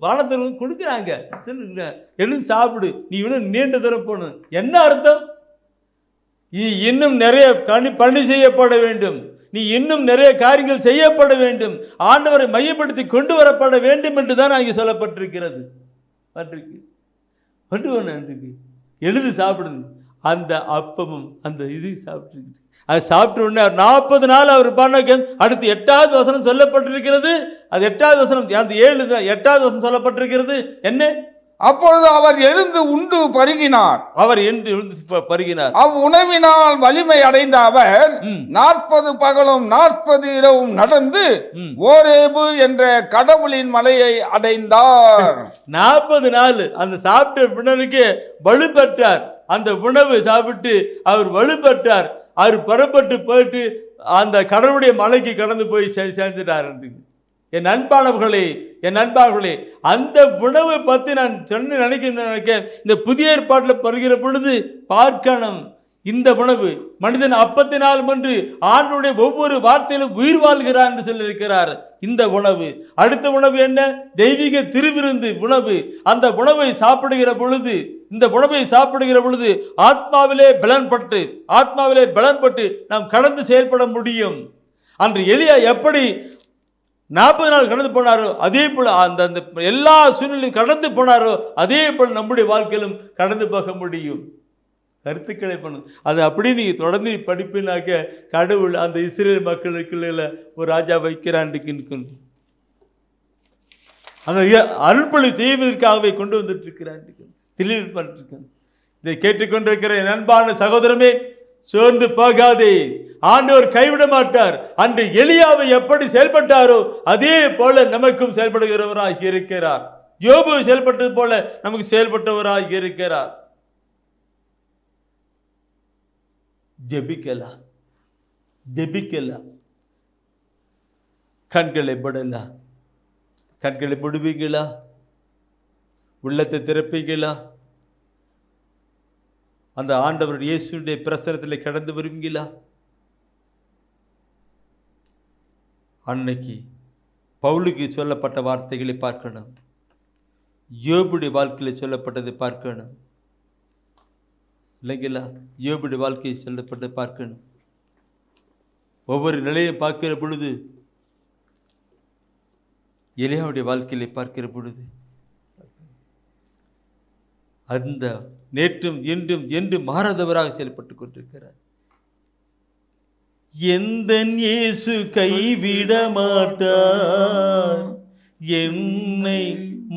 வானத்தில் கொடுக்குறாங்க. எழுந்து சாப்பிடு, நீ இன்னும் நீண்ட தூரம் போகணும். என்ன அர்த்தம்? நீ இன்னும் நிறைய பணி செய்யப்பட வேண்டும், நீ இன்னும் நிறைய காரியங்கள் செய்யப்பட வேண்டும், ஆண்டவரை மையப்படுத்தி கொண்டு வரப்பட வேண்டும் என்று தான் அங்கே சொல்லப்பட்டிருக்கிறது. எழுது சாப்பிடுது. அந்த அப்பமும் அந்த இது சாப்பிட்டு அது சாப்பிட்டு உடனே 40 நாள் அவர் பண்ண அடுத்து 8வது வசனம் சொல்லப்பட்டிருக்கிறது. அது 8வது வசனம், அந்த 8வது வசனம் சொல்லப்பட்டிருக்கிறது. என்ன? அப்பொழுது அவர் எழுந்து உண்டு பருகினார். அவ்வுணவினால் வலிமை அடைந்த அவர் 40 பகலும் 40 இரவும் நடந்து ஓரேபு என்ற கடவுளின் மலையை அடைந்தார். 40 நாள் அந்த சாப்பிட்ட பின்னருக்கு வலுப்பட்டார். அந்த உணவு சாப்பிட்டு அவர் வலுப்பட்டார். அவர் புறப்பட்டு போயிட்டு அந்த கடவுளுடைய மலைக்கு கடந்து போய் சேர்ந்துட்டார். என் அன்பானவர்களே, அந்த உணவை பற்றி நான் நினைக்க இந்த புதிய ஏற்பாட்டில் பருகிற பொழுது பார்க்கணும். இந்த உணவு மனிதன் அப்பத்தினால் என்று ஆண்டவருடைய ஒவ்வொரு வார்த்தையிலும் உயிர் வாழ்கிறார் என்று சொல்லியிருக்கிறார். இந்த உணவு, அடுத்த உணவு என்ன? தெய்வீக திருவிருந்து உணவு. அந்த உணவை சாப்பிடுகிற பொழுது, இந்த உணவை சாப்பிடுகிற பொழுது ஆத்மாவிலே பலன்பட்டு நாம் கடந்து செயல்பட முடியும். அன்று எலியா எப்படி 40 நாள் கடந்து போனாரோ அதே போல அந்த எல்லா சூழ்நிலையும் கடந்து போனாரோ அதே போல நம்முடைய வாழ்க்கையிலும் கடந்து போக முடியும். கருத்துக்களை பண்ணும். அது அப்படி நீங்க தொடர்ந்து படிப்பினாக்க கடவுள் அந்த இஸ்ரேல் மக்களுக்குள்ள ஒரு ராஜா வைக்கிறான். அந்த அருள்பொழி செய்வதற்காகவே கொண்டு வந்துட்டு இருக்கிறான். இதை கேட்டுக்கொண்டிருக்கிற என் அன்பான சகோதரமே, சோர்ந்து போகாதே. ஆண்டவர் கைவிட மாட்டார். அன்று எலியாவை எப்படி செயல்பட்டாரோ அதே போல நமக்கும் செயல்படுகிறவராக இருக்கிறார். யோபு செயல்பட்டது போல நமக்கு செயல்பட்டவராக இருக்கிறார். ஜெபிக்கலாம், கண்களை விடுவீங்களா? உள்ளத்தை திறப்பீங்களா? அந்த ஆண்டவர் இயேசுடைய பிரசனத்தில் கடந்து வருவீங்களா? அன்னைக்கு பவுலுக்கு சொல்லப்பட்ட வார்த்தைகளை பார்க்கணும், யோபுடைய வாழ்க்கையில் சொல்லப்பட்டதை பார்க்கணும். இல்லைங்களா? யோபுடைய வாழ்க்கையை சொல்லப்பட்டதை பார்க்கணும். ஒவ்வொரு நிலையை பார்க்கிற பொழுது, எலியாவுடைய வாழ்க்கையிலே பார்க்கிற பொழுது, அந்த நேற்றும் என்றும் என்று மாறாதவராக செயல்பட்டு கொண்டிருக்கிறார். எந்த இயேசு கைவிட மாட்டார், என்னை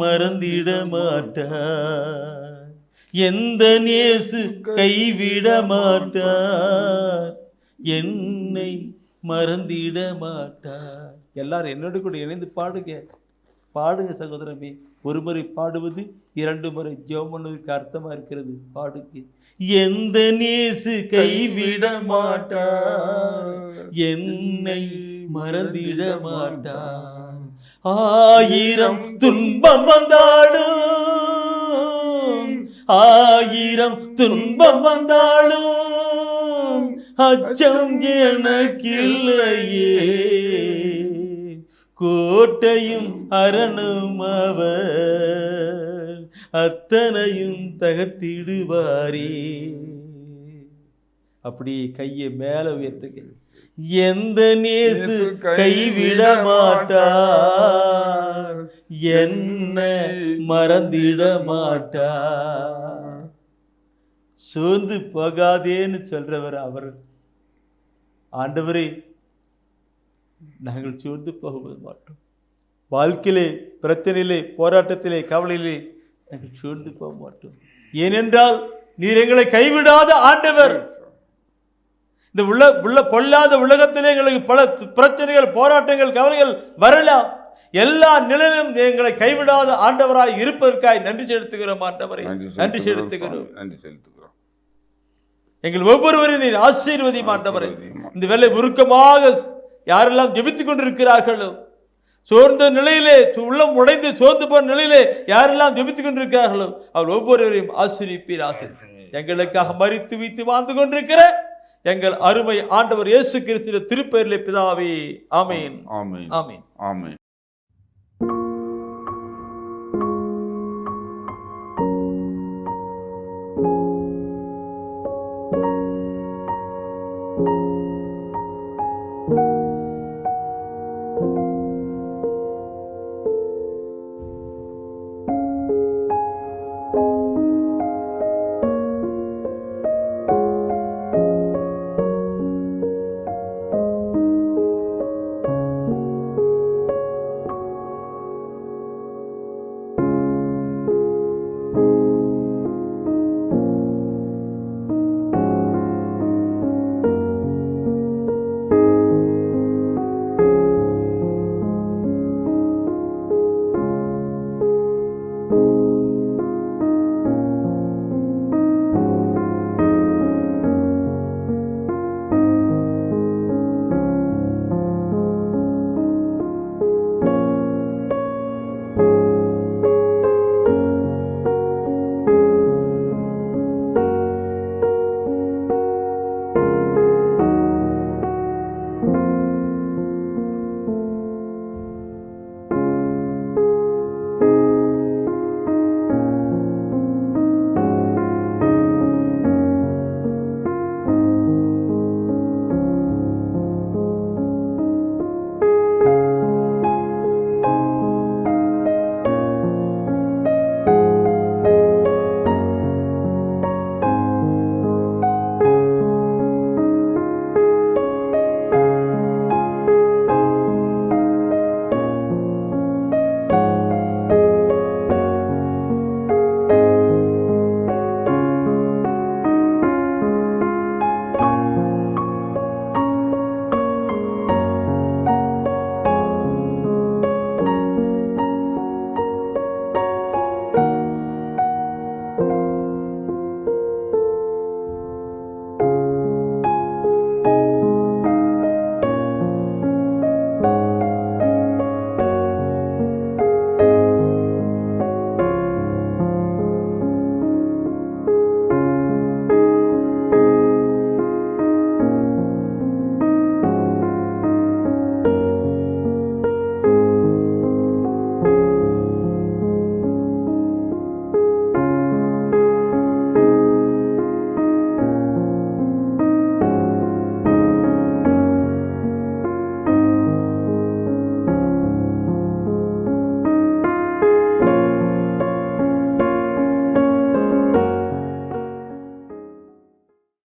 மறந்திட மாட்டார். எந்த இயேசு கைவிட மாட்டார், என்னை மறந்திட மாட்டார். எல்லாரும் என்னோடு கூட இணைந்து பாடுங்க, பாடுங்க சகோதரமே. ஒரு முறை பாடுவது 2 முறை ஜெபம் பண்ணுவதற்கு அர்த்தமா இருக்கிறது. பாடுங்க. எந்த நேசு கைவிட மாட்டார், என்னை மறந்திட மாட்டார். 1000 துன்பம் வந்தாலும், 1000 துன்பம் வந்தாலும் அச்சம் எனக்கில்லையே. கோட்டையும் அரணும் அவர், அத்தனையும் தகர்த்திடுவாரே. அப்படி கையை மேல உயர்த்துங்க. எந்த நேசு கைவிட மாட்டார், என்ன மறந்திட மாட்டார். சோர்ந்து போகாதேன்னு சொல்றவர் அவர். ஆண்டவரே, நாங்கள் சோர்ந்து போக மாட்டோம். வாழ்க்கையிலே, பிரச்சனையிலே, போராட்டத்திலே, கவலையிலே நாங்கள் சோர்ந்து போக மாட்டோம். ஏனென்றால் நீர் எங்களை கைவிடாத ஆண்டவர். இந்த பொல்லாத உலகத்திலே எங்களுக்கு பல பிரச்சனைகள், போராட்டங்கள், கவலைகள் வரலாம். எல்லா நிலையிலும் எங்களை கைவிடாத ஆண்டவராய் இருப்பதற்காய் நன்றி செலுத்துகிறோம். ஆண்டவரை நன்றி செலுத்துகிறோம். எங்கள் ஒவ்வொருவரையும் நீர் ஆசீர்வதியும் ஆண்டவரை. இந்த வேலை உருக்கமாக யாரெல்லாம் ஜெபித்துக் கொண்டிருக்கிறார்களோ, சோர்ந்த நிலையிலே, உள்ளம் உடைந்து சோர்ந்து போன நிலையிலே யாரெல்லாம் ஜெபித்துக் கொண்டிருக்கிறார்களோ, அவர் ஒவ்வொருவரையும் ஆசீர்வதிப்பீராக. எங்களுக்காக மரித்து வைத்து வாழ்ந்து கொண்டிருக்கிற எங்கள் அருமை ஆண்டவர் இயேசு கிறிஸ்துவின் திருப்பெயரிலே பிதாவே, ஆமென், ஆமென், ஆமென், ஆமென். thank you